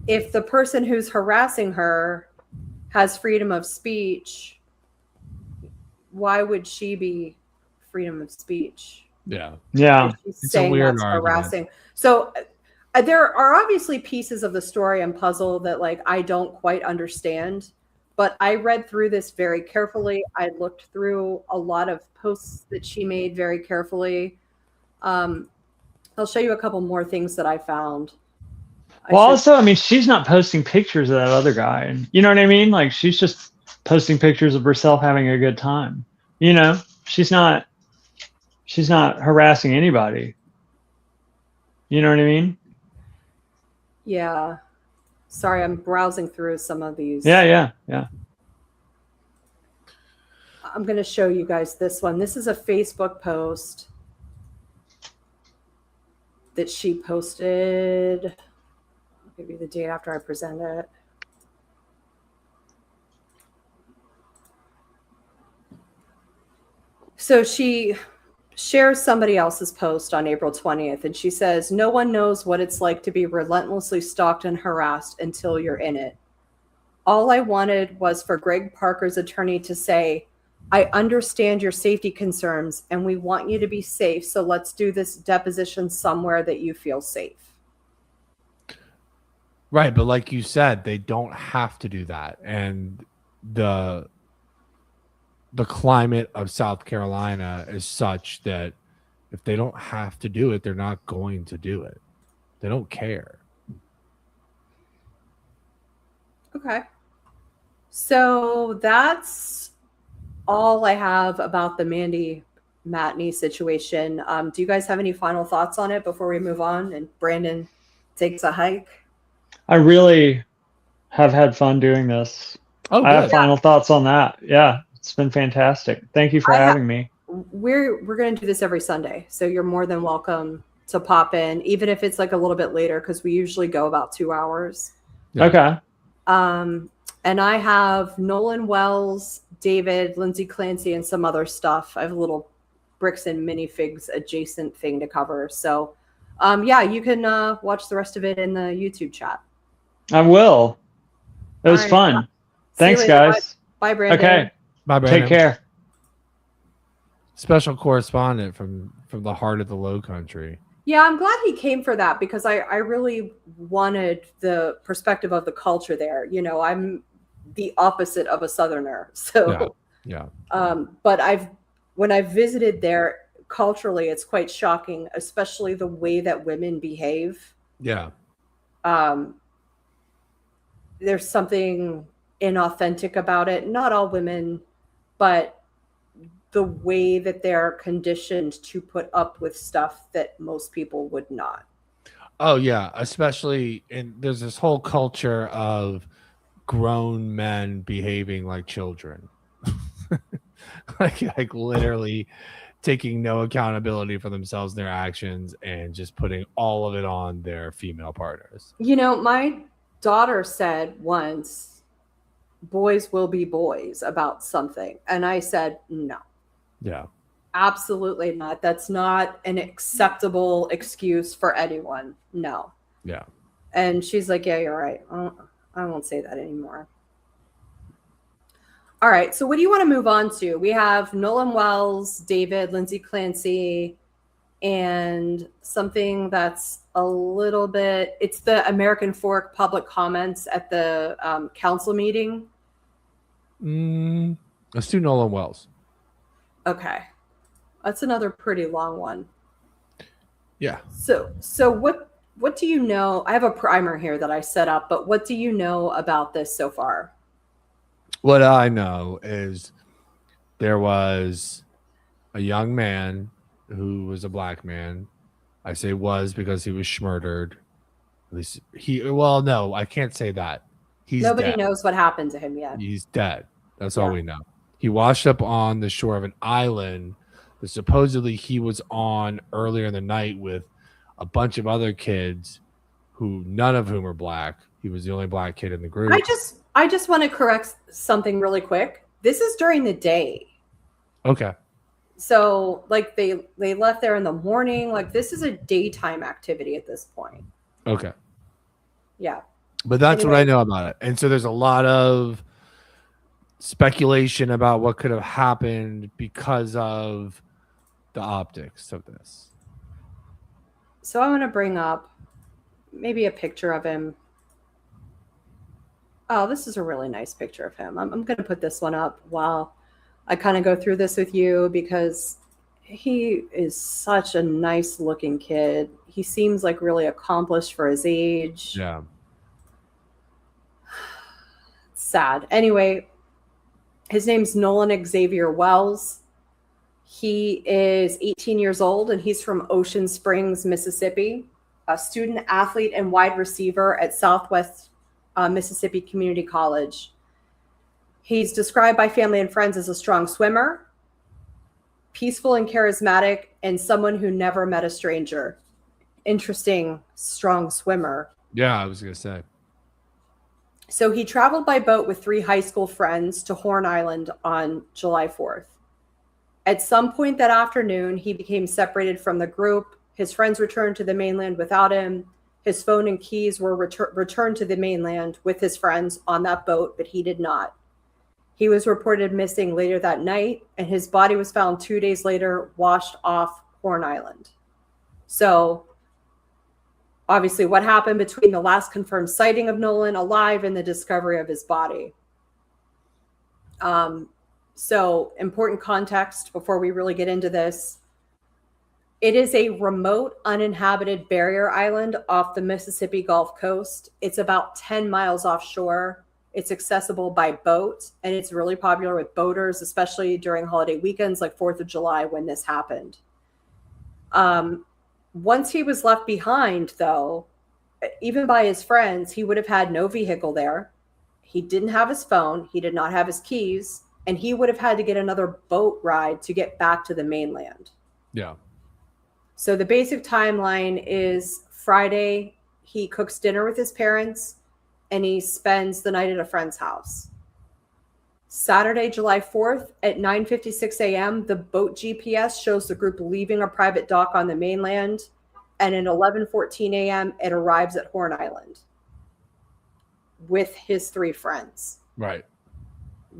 if the person who's harassing her has freedom of speech, why would she be freedom of speech? Yeah. It's a weird that's harassing. So there are obviously pieces of the story and puzzle that like I don't quite understand, but I read through this very carefully. I looked through a lot of posts that she made very carefully. I'll show you a couple more things that I found. Also, I mean, she's not posting pictures of that other guy, and you know what I mean? Like, she's just posting pictures of herself having a good time. She's not harassing anybody. You know what I mean? Yeah. Sorry, I'm browsing through some of these. Yeah. I'm going to show you guys this one. This is a Facebook post that she posted. I'll give you the date after I present it. So she shares somebody else's post on April 20th, and she says, "No one knows what it's like to be relentlessly stalked and harassed until you're in it. All I wanted was for Greg Parker's attorney to say, I understand your safety concerns and we want you to be safe, so let's do this deposition somewhere that you feel safe." Right, but like you said, they don't have to do that. And the climate of South Carolina is such that if they don't have to do it, they're not going to do it. They don't care. Okay. So that's all I have about the Mandy Matney situation. Do you guys have any final thoughts on it before we move on and Brandon takes a hike? I really have had fun doing this. Oh, I have final thoughts on that. Yeah, it's been fantastic. Thank you for having me. We're going to do this every Sunday, so you're more than welcome to pop in, even if it's like a little bit later, because we usually go about 2 hours. Yeah. Okay. And I have Nolan Wells, David, Lindsay Clancy, and some other stuff. I have a little bricks and minifigs adjacent thing to cover. So, you can watch the rest of it in the YouTube chat. I will. It was fun. Thanks, guys. Bye, Brandon. Okay. Bye, Brandon. Take care. Special correspondent from the heart of the Low Country. Yeah, I'm glad he came for that because I really wanted the perspective of the culture there. I'm the opposite of a Southerner. So, yeah. But when I've visited there culturally, it's quite shocking, especially the way that women behave. Yeah. There's something inauthentic about it. Not all women, but the way that they're conditioned to put up with stuff that most people would not. Oh yeah, especially there's this whole culture of grown men behaving like children. like literally taking no accountability for themselves and their actions and just putting all of it on their female partners. My daughter said once, boys will be boys about something. And I said, no. Yeah. Absolutely not. That's not an acceptable excuse for anyone. No. Yeah. And she's like, yeah, you're right. I won't say that anymore. All right. So what do you want to move on to? We have Nolan Wells, David, Lindsay Clancy, and something that's a little bit, it's the American Fork public comments at the council meeting. Let's do Nolan Wells. Okay. That's another pretty long one. Yeah. So what do you know? I have a primer here that I set up, but what do you know about this so far? What I know is there was a young man who was a black man. I say was because he was schmurdered. At least well, no, I can't say that. Nobody dead. knows what happened to him yet. He's dead. That's all we know. He washed up on the shore of an island that supposedly he was on earlier in the night with a bunch of other kids who none of whom are black. He was the only black kid in the group. I just want to correct something really quick. This is during the day. Okay. So like they left there in the morning. Like this is a daytime activity at this point. Okay. Yeah. But that's what I know about it. And so there's a lot of speculation about what could have happened because of the optics of this. So I want to bring up maybe a picture of him. Oh, this is a really nice picture of him. I'm going to put this one up while I kind of go through this with you because he is such a nice looking kid. He seems like really accomplished for his age. Yeah. Sad. Anyway, his name's Nolan Xavier Wells. He is 18 years old and he's from Ocean Springs, Mississippi, a student athlete and wide receiver at Southwest Mississippi Community College. He's described by family and friends as a strong swimmer, peaceful and charismatic, and someone who never met a stranger. Interesting, strong swimmer. Yeah, I was going to say. So he traveled by boat with 3 high school friends to Horn Island on July 4th. At some point that afternoon, he became separated from the group. His friends returned to the mainland without him. His phone and keys were returned to the mainland with his friends on that boat, but he did not. He was reported missing later that night, and his body was found 2 days later, washed off Horn Island. So obviously, what happened between the last confirmed sighting of Nolan alive and the discovery of his body? So important context before we really get into this. It is a remote, uninhabited barrier island off the Mississippi Gulf Coast. It's about 10 miles offshore. It's accessible by boat, and it's really popular with boaters, especially during holiday weekends like 4th of July when this happened. Once he was left behind, though, even by his friends, he would have had no vehicle there. He didn't have his phone. He did not have his keys. And he would have had to get another boat ride to get back to the mainland. Yeah. So the basic timeline is Friday, he cooks dinner with his parents, and he spends the night at a friend's house. Saturday, July 4th at 9:56 a.m., the boat GPS shows the group leaving a private dock on the mainland, and at 11:14 a.m., it arrives at Horn Island with his 3 friends. Right.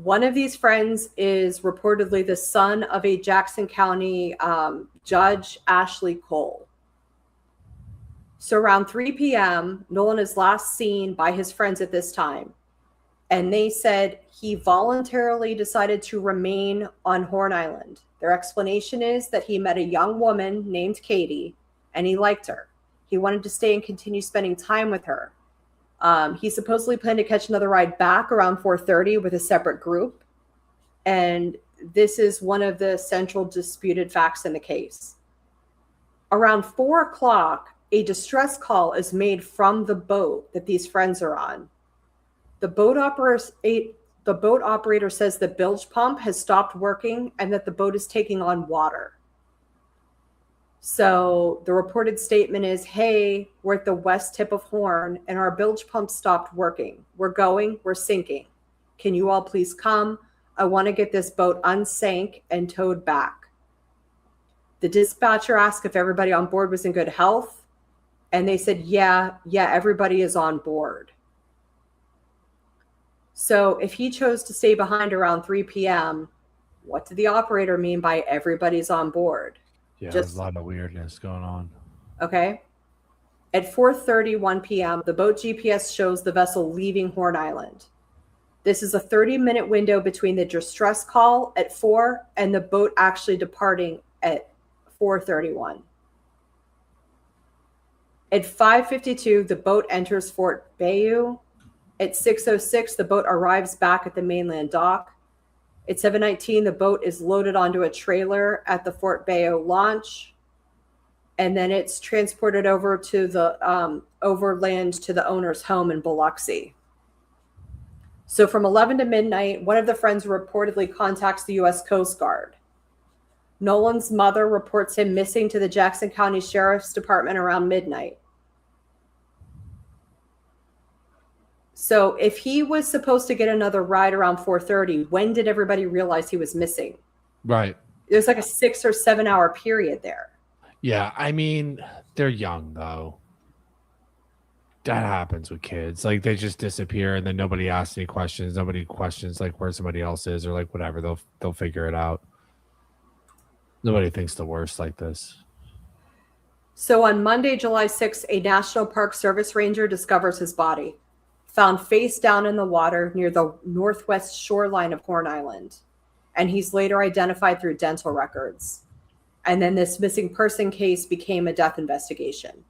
One of these friends is reportedly the son of a Jackson County Judge, Ashley Cole. So around 3 p.m., Nolan is last seen by his friends at this time. And they said he voluntarily decided to remain on Horn Island. Their explanation is that he met a young woman named Katie, and he liked her. He wanted to stay and continue spending time with her. He supposedly planned to catch another ride back around 4:30 with a separate group. And this is one of the central disputed facts in the case. Around 4 o'clock, a distress call is made from the boat that these friends are on. The boat operator says the bilge pump has stopped working and that the boat is taking on water. So the reported statement is, hey, we're at the west tip of Horn and our bilge pump stopped working. We're sinking. Can you all please come? I want to get this boat unsank and towed back. The dispatcher asked if everybody on board was in good health. And they said, yeah, everybody is on board. So if he chose to stay behind around 3 p.m., what did the operator mean by everybody's on board? Yeah, Just- there's a lot of weirdness going on. Okay. At 4:31 p.m., the boat GPS shows the vessel leaving Horn Island. This is a 30-minute window between the distress call at 4 and the boat actually departing at 4:31. At 5:52, the boat enters Fort Bayou. At 6:06, the boat arrives back at the mainland dock. At 7:19, the boat is loaded onto a trailer at the Fort Bayou launch. And then it's transported over to the overland to the owner's home in Biloxi. So from 11 to midnight, one of the friends reportedly contacts the U.S. Coast Guard. Nolan's mother reports him missing to the Jackson County Sheriff's Department around midnight. So if he was supposed to get another ride around 4:30, when did everybody realize he was missing? Right. There's like a 6 or 7 hour period there. Yeah, I mean, they're young though. That happens with kids. Like they just disappear and then nobody asks any questions. Nobody questions like where somebody else is or like whatever. They'll figure it out. Nobody thinks the worst like this. So on Monday, July 6th, a National Park Service ranger discovers his body, found face down in the water near the northwest shoreline of Horn Island. And he's later identified through dental records. And then this missing person case became a death investigation.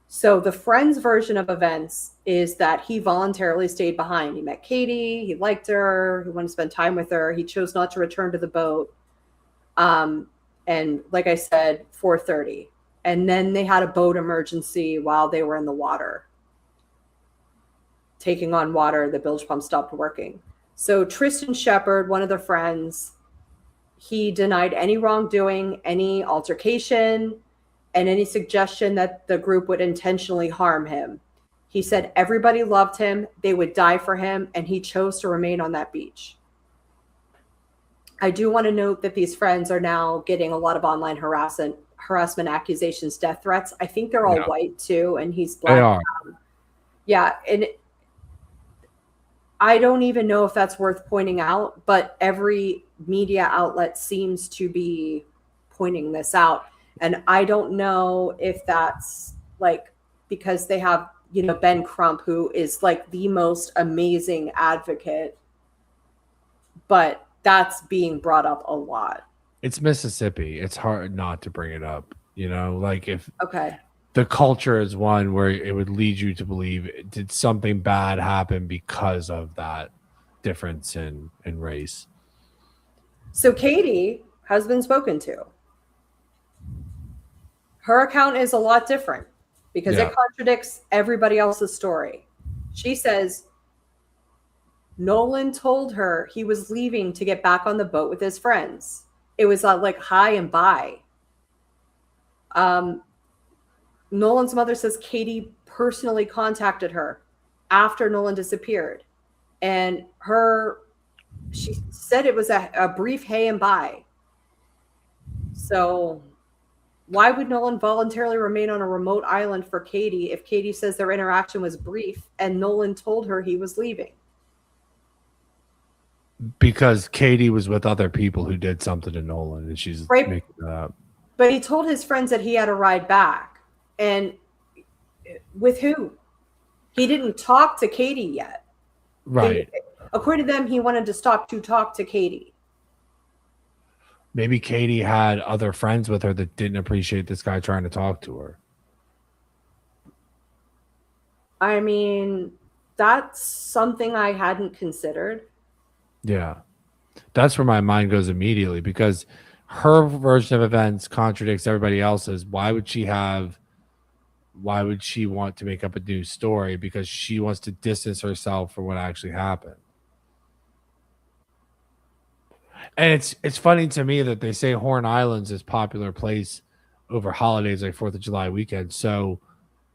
So the friend's version of events is that he voluntarily stayed behind. He met Katie, he liked her, he wanted to spend time with her. He chose not to return to the boat. And like I said, 4:30. And then they had a boat emergency while they were in the water. Taking on water, the bilge pump stopped working. So Tristan Shepard, one of the friends, he denied any wrongdoing, any altercation, and any suggestion that the group would intentionally harm him. He said everybody loved him, they would die for him, and he chose to remain on that beach. I do want to note that these friends are now getting a lot of online harassment accusations, death threats. I think they're all white too, and he's black. They are. Yeah, and I don't even know if that's worth pointing out, but every media outlet seems to be pointing this out. And I don't know if that's like because they have, Ben Crump, who is like the most amazing advocate, but that's being brought up a lot. It's Mississippi. It's hard not to bring it up. Like if the culture is one where it would lead you to believe did something bad happen because of that difference in race. So Katie has been spoken to. Her account is a lot different because it contradicts everybody else's story. She says Nolan told her he was leaving to get back on the boat with his friends. It was like hi and bye. Nolan's mother says Katie personally contacted her after Nolan disappeared. And she said it was a brief hey and bye. So why would Nolan voluntarily remain on a remote island for Katie if Katie says their interaction was brief and Nolan told her he was leaving? Because Katie was with other people who did something to Nolan and she's making that up. But he told his friends that he had a ride back. And with who? He didn't talk to Katie yet. Right. According to them, he wanted to stop to talk to Katie. Maybe Katie had other friends with her that didn't appreciate this guy trying to talk to her. I mean, that's something I hadn't considered. Yeah. That's where my mind goes immediately because her version of events contradicts everybody else's. Why would she want to make up a new story? Because she wants to distance herself from what actually happened. And it's funny to me that they say Horn Island's this popular place over holidays like 4th of July weekend. So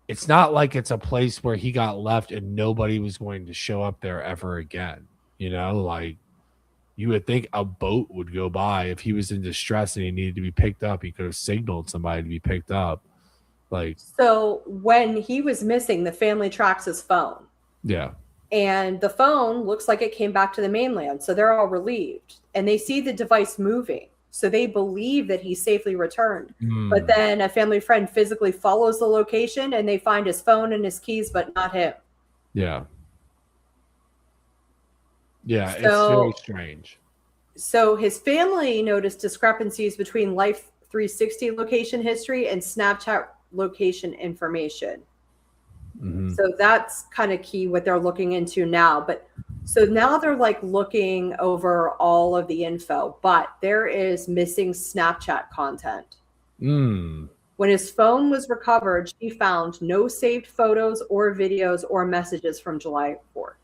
it's not like it's a place where he got left and nobody was going to show up there ever again. Like you would think a boat would go by if he was in distress and he needed to be picked up. He could have signaled somebody to be picked up. So when he was missing, the family tracks his phone. Yeah. And the phone looks like it came back to the mainland. So they're all relieved. And they see the device moving. So they believe that he safely returned. Hmm. But then a family friend physically follows the location and they find his phone and his keys, but not him. Yeah. Yeah, it's So- very strange. So his family noticed discrepancies between Life 360 location history and Snapchat location information. Mhm. So that's kind of key what they're looking into now. But so now they're like looking over all of the info, but there is missing Snapchat content. Mm. When his phone was recovered, she found no saved photos or videos or messages from July 4th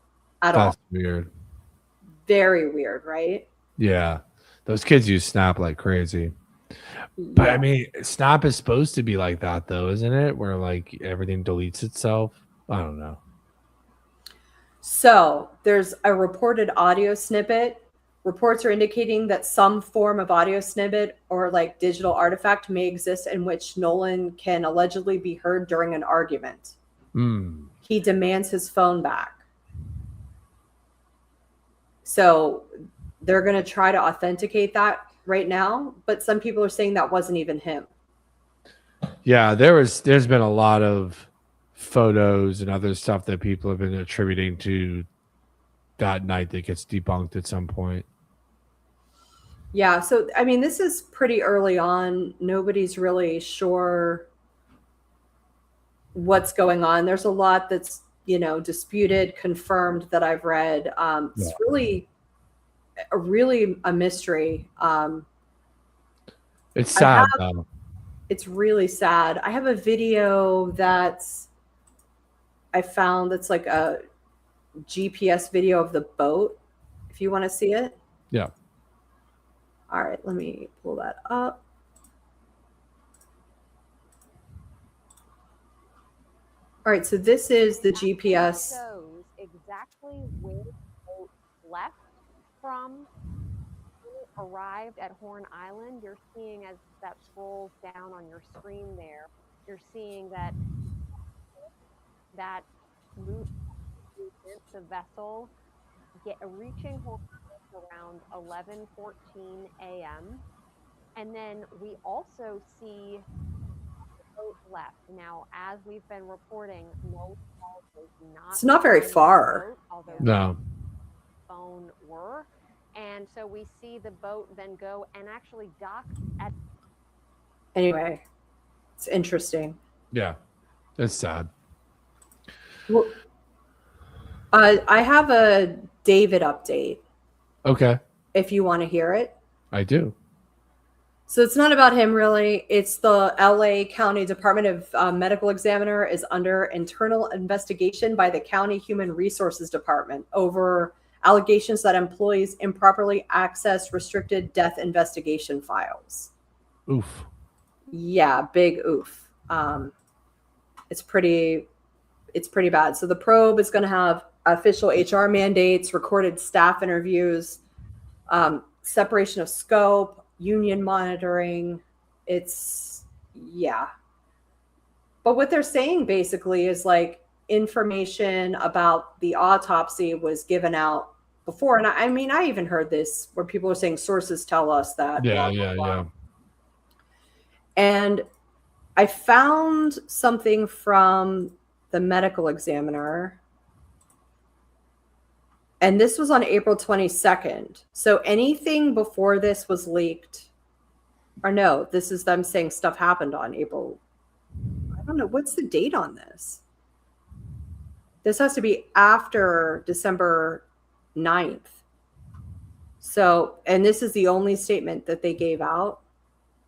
at all. That's weird. Very weird, right? Yeah. Those kids use Snap like crazy. But I mean, Snap is supposed to be like that though, isn't it? Where like everything deletes itself. I don't know. So there's a reported audio snippet. Reports are indicating that some form of audio snippet or like digital artifact may exist in which Nolan can allegedly be heard during an argument. Mm. He demands his phone back. So they're going to try to authenticate that right now, but some people are saying that wasn't even him. Yeah, there's been a lot of photos and other stuff that people have been attributing to that night that gets debunked at some point. Yeah, so I mean, this is pretty early on. Nobody's really sure what's going on. There's a lot that's, you know, disputed, confirmed that I've read. It's really a mystery. It's sad have- though. It's really sad. I have a video I found that's like a GPS video of the boat, if you want to see it. Yeah. All right, let me pull that up. All right, so this is the GPS. Shows exactly where the boat left from when it arrived at Horn Island. You're seeing as that scrolls down on your screen there, you're seeing that movement, the vessel reaching Horn Island around 11:14 a.m. And then we also see the boat left. Now, as we've been reporting, no calls was not. It's not very on the far. boat, although No. phone were. And so we see the boat then go and actually dock at. Anyway, it's interesting. Yeah. It's sad. Well, I have a David update Okay. if you want to hear it. I do. So it's not about him really. It's the LA County Department of Medical Examiner is under internal investigation by the County Human Resources Department over allegations that employees improperly accessed restricted death investigation files. Oof. Yeah, big oof. It's pretty bad. So the probe is going to have official HR mandates, recorded staff interviews, separation of scope, union monitoring. Yeah. But what they're saying basically is like information about the autopsy was given out before. And I mean, I even heard this where people are saying sources tell us that. Yeah, blah, blah, yeah, blah. yeah. And I found something from the medical examiner. And this was on April 22nd. So anything before this was leaked. Or no, this is them saying stuff happened on April. I don't know. What's the date on this? This has to be after December 9th. So, and this is the only statement that they gave out.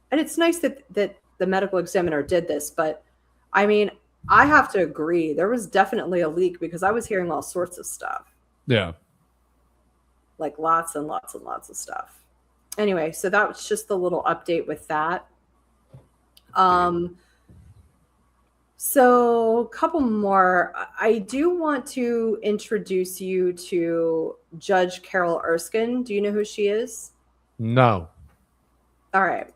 And it's nice that the medical examiner did this, but I mean, I have to agree. There was definitely a leak because I was hearing all sorts of stuff. Yeah. Like lots and lots and lots of stuff. Anyway, so that was just the little update with that. So a couple more. I do want to introduce you to Judge Carole Erskine. Do you know who she is? No. All right.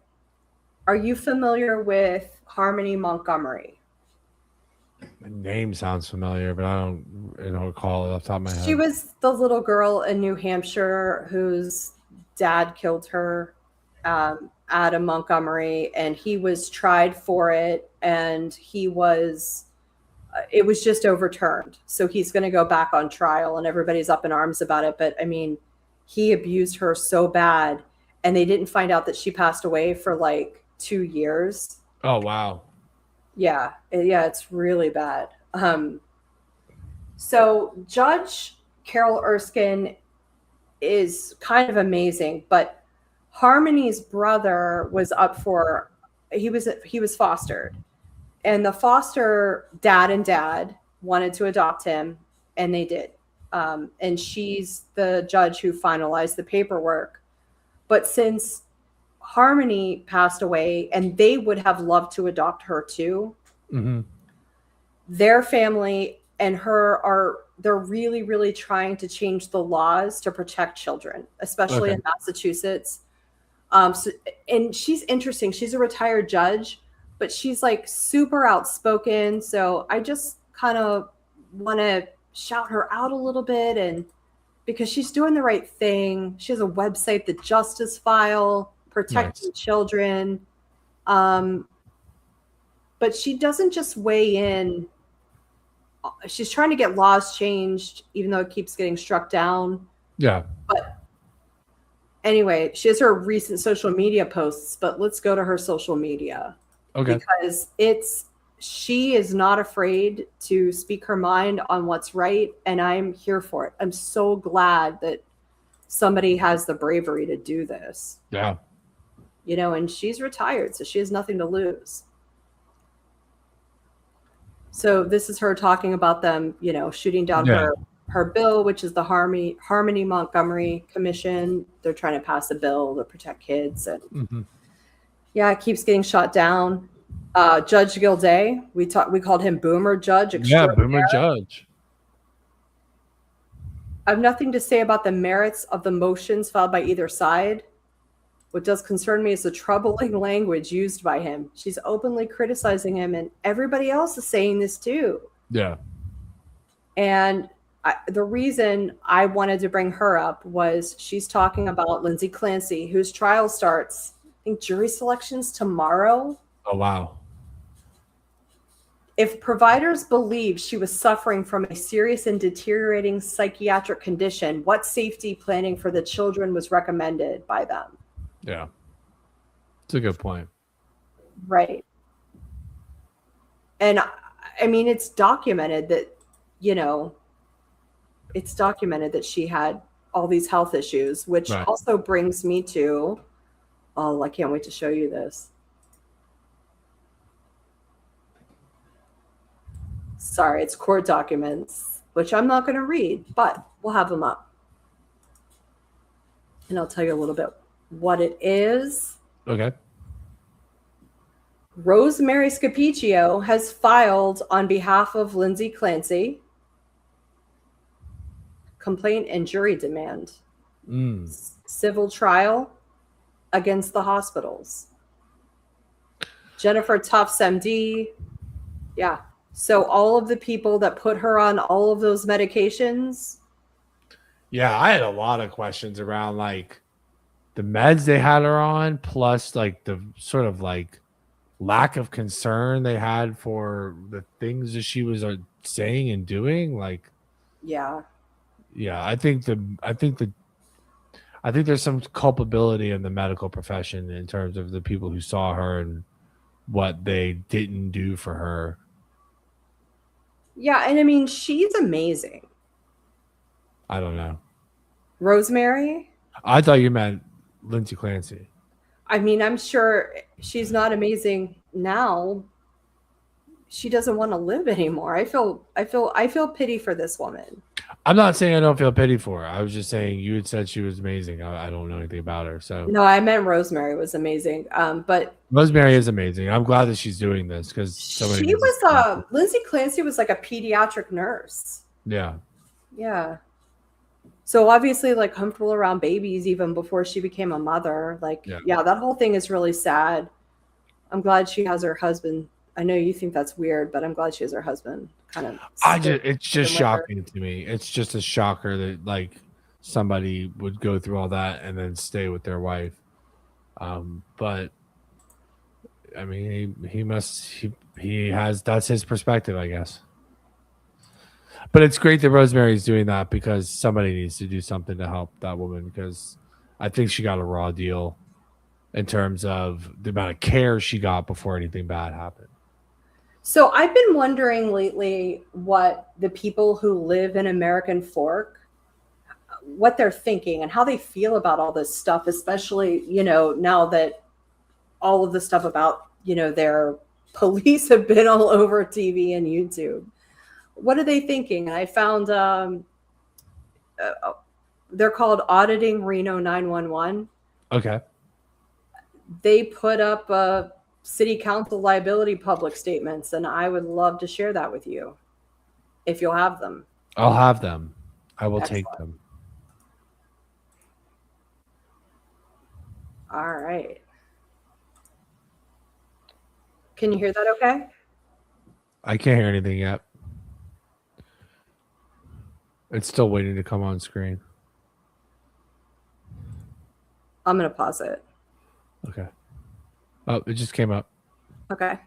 Are you familiar with Harmony Montgomery? The name sounds familiar, but I don't recall it off the top of my head. She was the little girl in New Hampshire whose dad killed her Adam Montgomery, and he was tried for it, and it was just overturned. So he's going to go back on trial, and everybody's up in arms about it. But I mean, he abused her so bad, and they didn't find out that she passed away for like 2 years. Oh, wow. Yeah, it's really bad. So Judge Carole Erskine is kind of amazing, but Harmony's brother was up for, he was fostered, and the foster dad and dad wanted to adopt him, and they did. And she's the judge who finalized the paperwork. But since Harmony passed away, and they would have loved to adopt her too, their family and her they're really, really trying to change the laws to protect children, especially in Massachusetts. And she's interesting. She's a retired judge, but she's like super outspoken. So I just kind of want to shout her out a little bit, and because she's doing the right thing. She has a website, the Justice File, protecting children. But she doesn't just weigh in. She's trying to get laws changed, even though it keeps getting struck down. Yeah. But anyway, she has her recent social media posts, but let's go to her social media. Okay. Because she is not afraid to speak her mind on what's right, and I'm here for it. I'm so glad that somebody has the bravery to do this. Yeah. And she's retired, so she has nothing to lose. So this is her talking about them, shooting down her bill, which is the Harmony Montgomery Commission. They're trying to pass a bill to protect kids, and it keeps getting shot down. Judge Gilday, we called him Boomer Judge. Yeah, Boomer Judge. I have nothing to say about the merits of the motions filed by either side. What does concern me is the troubling language used by him. She's openly criticizing him, and everybody else is saying this too. Yeah. And the reason I wanted to bring her up was she's talking about Lindsay Clancy, whose trial starts, I think, jury selections tomorrow. Oh, wow. If providers believe she was suffering from a serious and deteriorating psychiatric condition, what safety planning for the children was recommended by them? Yeah. It's a good point. Right. And I mean, it's documented that, she had all these health issues, which also brings me to, I can't wait to show you this. Sorry, it's court documents, which I'm not going to read, but we'll have them up. And I'll tell you a little bit what it is. Okay. Rosemary Scappchio has filed on behalf of Lindsay Clancy complaint and jury demand. Civil trial against the hospitals. Jennifer Tufts, MD. Yeah. So all of the people that put her on all of those medications. Yeah, I had a lot of questions around like the meds they had her on, plus like the sort of like lack of concern they had for the things that she was saying and doing. Like, yeah, I think there's some culpability in the medical profession in terms of the people who saw her and what they didn't do for her. Yeah, and I mean, she's amazing. I don't know. Rosemary? I thought you meant Lindsay Clancy. I mean, I'm sure she's not amazing now. She doesn't want to live anymore. I feel pity for this woman. I'm not saying I don't feel pity for her. I was just saying you had said she was amazing. I don't know anything about her. So no, I meant Rosemary was amazing. But Rosemary is amazing. I'm glad that she's doing this because she was Lindsay Clancy was like a pediatric nurse. Yeah. Yeah. So obviously like comfortable around babies even before she became a mother. Like, yeah, that whole thing is really sad. I'm glad she has her husband. I know you think that's weird, but I'm glad she has her husband. It's just shocking to me. It's just a shocker that like somebody would go through all that and then stay with their wife. But I mean, he has, that's his perspective, I guess. But it's great that Rosemary's doing that because somebody needs to do something to help that woman, because I think she got a raw deal in terms of the amount of care she got before anything bad happened. So I've been wondering lately what the people who live in American Fork, what they're thinking and how they feel about all this stuff, especially, you know, now that all of the stuff about, you know, their police have been all over TV and YouTube. What are they thinking? I found they're called Auditing Reno 911. Okay. They put up city council liability public statements, and I would love to share that with you if you'll have them. I'll have them. I will Excellent. take them. All right. Can you hear that okay? I can't hear anything yet. It's still waiting to come on screen. I'm going to pause it. Okay. Oh, it just came up. Okay.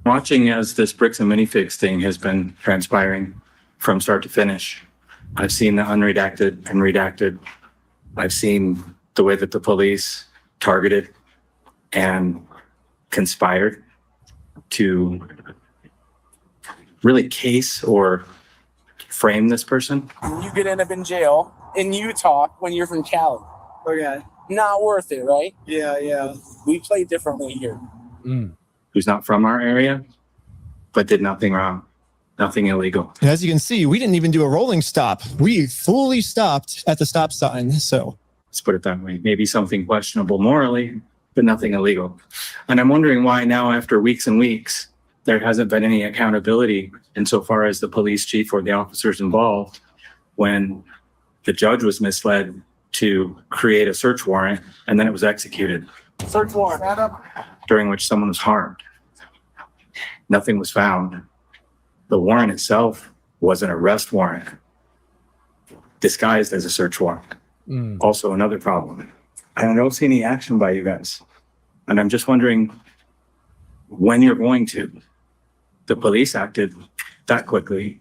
Watching as this bricks and minifigs thing has been transpiring from start to finish. I've seen the unredacted and redacted. I've seen the way that the police targeted and conspired to really case or frame this person. You could end up in jail in Utah when you're from Cali. Okay. Not worth it, right? Yeah. We play differently here. Who's not from our area, but did nothing wrong, nothing illegal. And as you can see, we didn't even do a rolling stop. We fully stopped at the stop sign. So let's put it that way. Maybe something questionable morally, but nothing illegal. And I'm wondering why now, after weeks and weeks, there hasn't been any accountability insofar as the police chief or the officers involved when the judge was misled to create a search warrant and then it was executed. Search warrant. During which someone was harmed. Nothing was found. The warrant itself was an arrest warrant disguised as a search warrant. Also another problem. And I don't see any action by you guys. And I'm just wondering when you're going to. The police acted that quickly,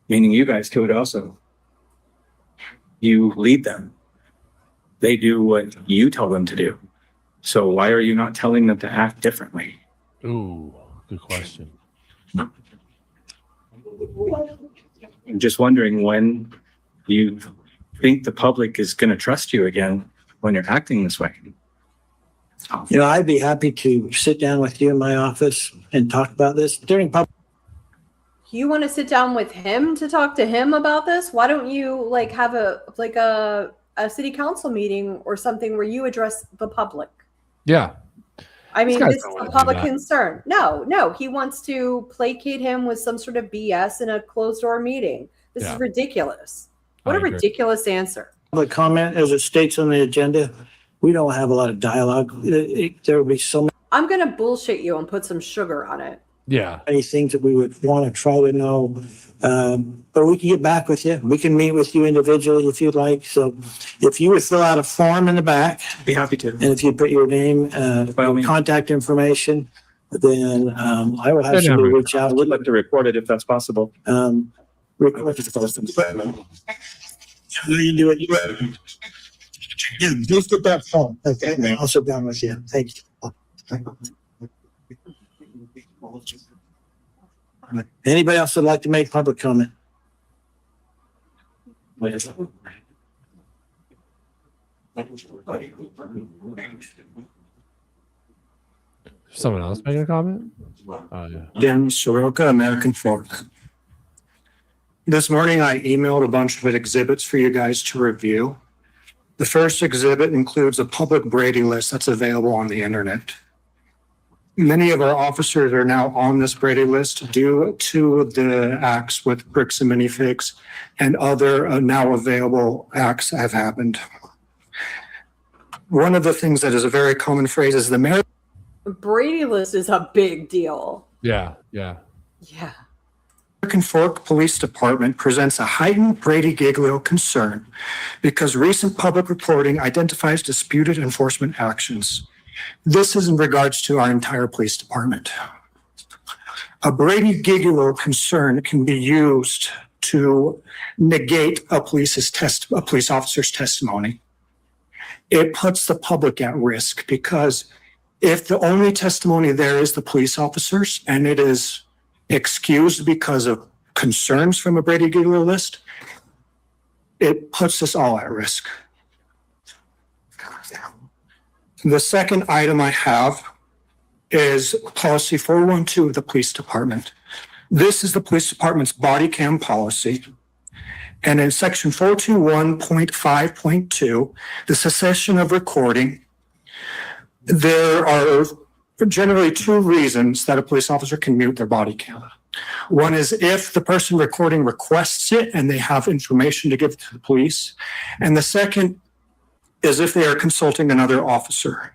meaning you guys could also. You lead them. They do what you tell them to do. So why are you not telling them to act differently? Ooh, good question. I'm just wondering when you think the public is going to trust you again when you're acting this way. You know, I'd be happy to sit down with you in my office and talk about this during public. You want to sit down with him to talk to him about this? Why don't you like have a city council meeting or something where you address the public? Yeah. I mean, This this guy's is not a wanna do public that. concern. No, he wants to placate him with some sort of BS in a closed door meeting. This Yeah. is ridiculous. What a agree. ridiculous answer. Public comment, as it states on the agenda, we don't have a lot of dialogue. There will be so I'm going to bullshit you and put some sugar on it. Yeah. many things that we would want to try to know. But we can get back with you. We can meet with you individually if you'd like. So if you would fill out a form in the back. Be happy to. And if you put your name, your contact information, then I will have somebody reach out. I would like to record it if that's possible. Record it. How you do it? Yeah, just get that phone. Okay, man. I'll sit down with you. Thank you. Anybody else would like to make public comment? Someone else making a comment? Oh, yeah. Dan Soroka, American Fork. This morning, I emailed a bunch of exhibits for you guys to review. The first exhibit includes a public Brady list that's available on the internet. Many of our officers are now on this Brady list due to the acts with bricks and minifigs and other now available acts have happened. One of the things that is a very common phrase is the mayor. Brady list is a big deal. Yeah. Yeah. Yeah. American Fork Police Department presents a heightened Brady-Giglio concern because recent public reporting identifies disputed enforcement actions. This is in regards to our entire police department. A Brady-Giglio concern can be used to negate a police officer's testimony. It puts the public at risk because if the only testimony there is the police officers and it is excused because of concerns from a Brady-Giglio list, it puts us all at risk. The second item I have is policy 412 of the police department. This is the police department's body cam policy. And in section 421.5.2, the cessation of recording, there are generally two reasons that a police officer can mute their body cam. One is if the person recording requests it and they have information to give to the police. And the second is if they are consulting another officer.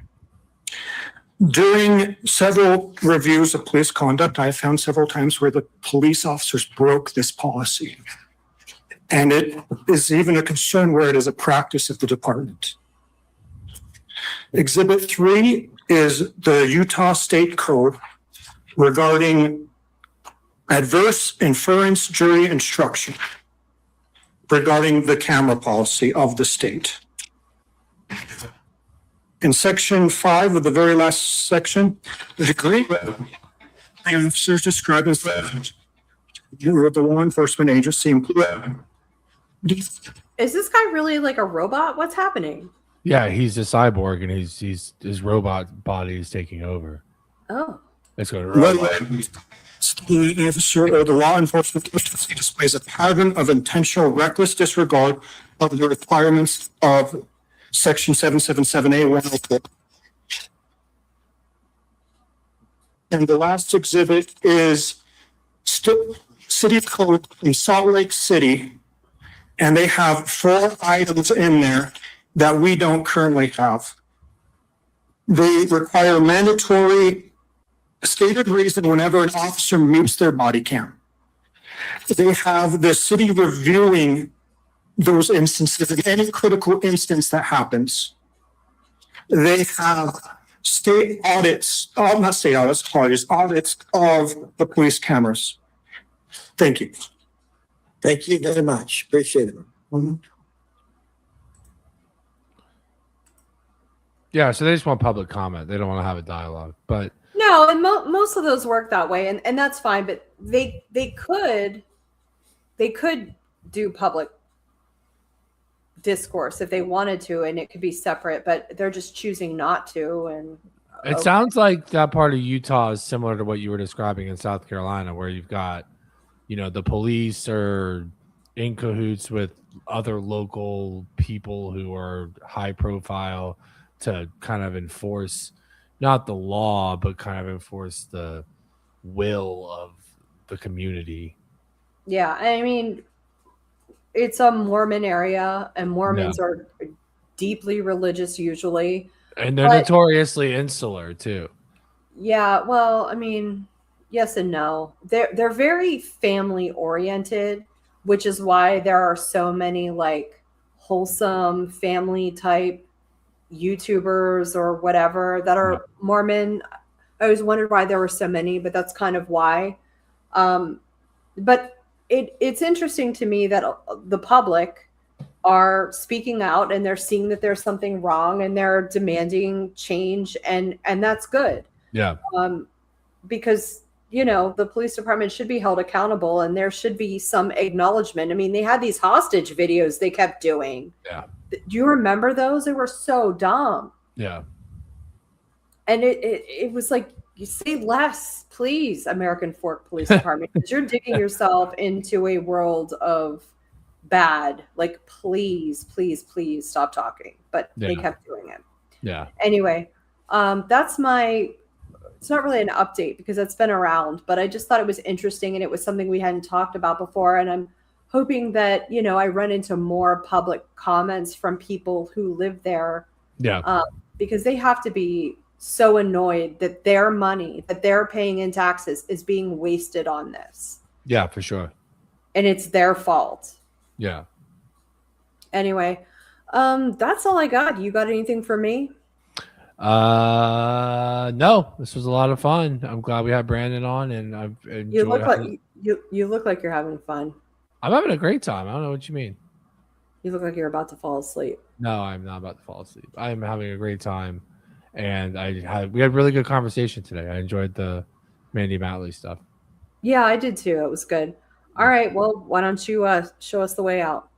During several reviews of police conduct, I have found several times where the police officers broke this policy. And it is even a concern where it is a practice of the department. Exhibit 3 is the Utah State Code regarding adverse inference jury instruction regarding the camera policy of the state. In section 5 of the very last section, the degree the officers described as the law enforcement agency. Is this guy really like a robot? What's happening? Yeah, he's a cyborg, and his robot body is taking over. Oh, It's going to The officer or the law enforcement agency displays a pattern of intentional reckless disregard of the requirements of Section 777A104. And the last exhibit is City Code in Salt Lake City. And they have 4 items in there that we don't currently have. They require mandatory stated reason whenever an officer mutes their body cam. They have the city reviewing those instances in any critical instance that happens. They have state audits, not state audits, audits of the police cameras. Thank you. Thank you very much. Appreciate it. Mm-hmm. Yeah, so they just want public comment. They don't want to have a dialogue. But no, and most of those work that way, and that's fine. But they could do public discourse if they wanted to, and it could be separate. But they're just choosing not to. And it sounds like that part of Utah is similar to what you were describing in South Carolina, where you've got, the police are in cahoots with other local people who are high profile to kind of enforce not the law, but kind of enforce the will of the community. Yeah, I mean, it's a Mormon area, and Mormons are deeply religious usually. And they're notoriously insular too. Yeah, well, I mean, yes and no. They're very family oriented, which is why there are so many like wholesome family type YouTubers or whatever that are Mormon. I always wondered why there were so many, but that's kind of why. But it's interesting to me that the public are speaking out and they're seeing that there's something wrong and they're demanding change, and that's good. Yeah. Because the police department should be held accountable and there should be some acknowledgement. I mean, they had these hostage videos they kept doing. Yeah. Do you remember those? They were so dumb. Yeah. And it was like, you say less, please, American Fork Police Department, because you're digging yourself into a world of bad. Like, please, please, please stop talking. But they kept doing it. Yeah. Anyway, it's not really an update because it's been around, but I just thought it was interesting and it was something we hadn't talked about before. And I'm hoping that, I run into more public comments from people who live there. Yeah. Because they have to be so annoyed that their money that they're paying in taxes is being wasted on this. Yeah, for sure. And it's their fault. Yeah. Anyway, that's all I got. You got anything for me? No, this was a lot of fun. I'm glad we had Brandon on, and I've enjoyed. You look like you're having fun. I'm having a great time. I don't know what you mean. You look like you're about to fall asleep. No, I'm not about to fall asleep. I'm having a great time, and we had really good conversation today. I enjoyed the Mandy Matney stuff. Yeah, I did too. It was good. All right. Well, why don't you show us the way out?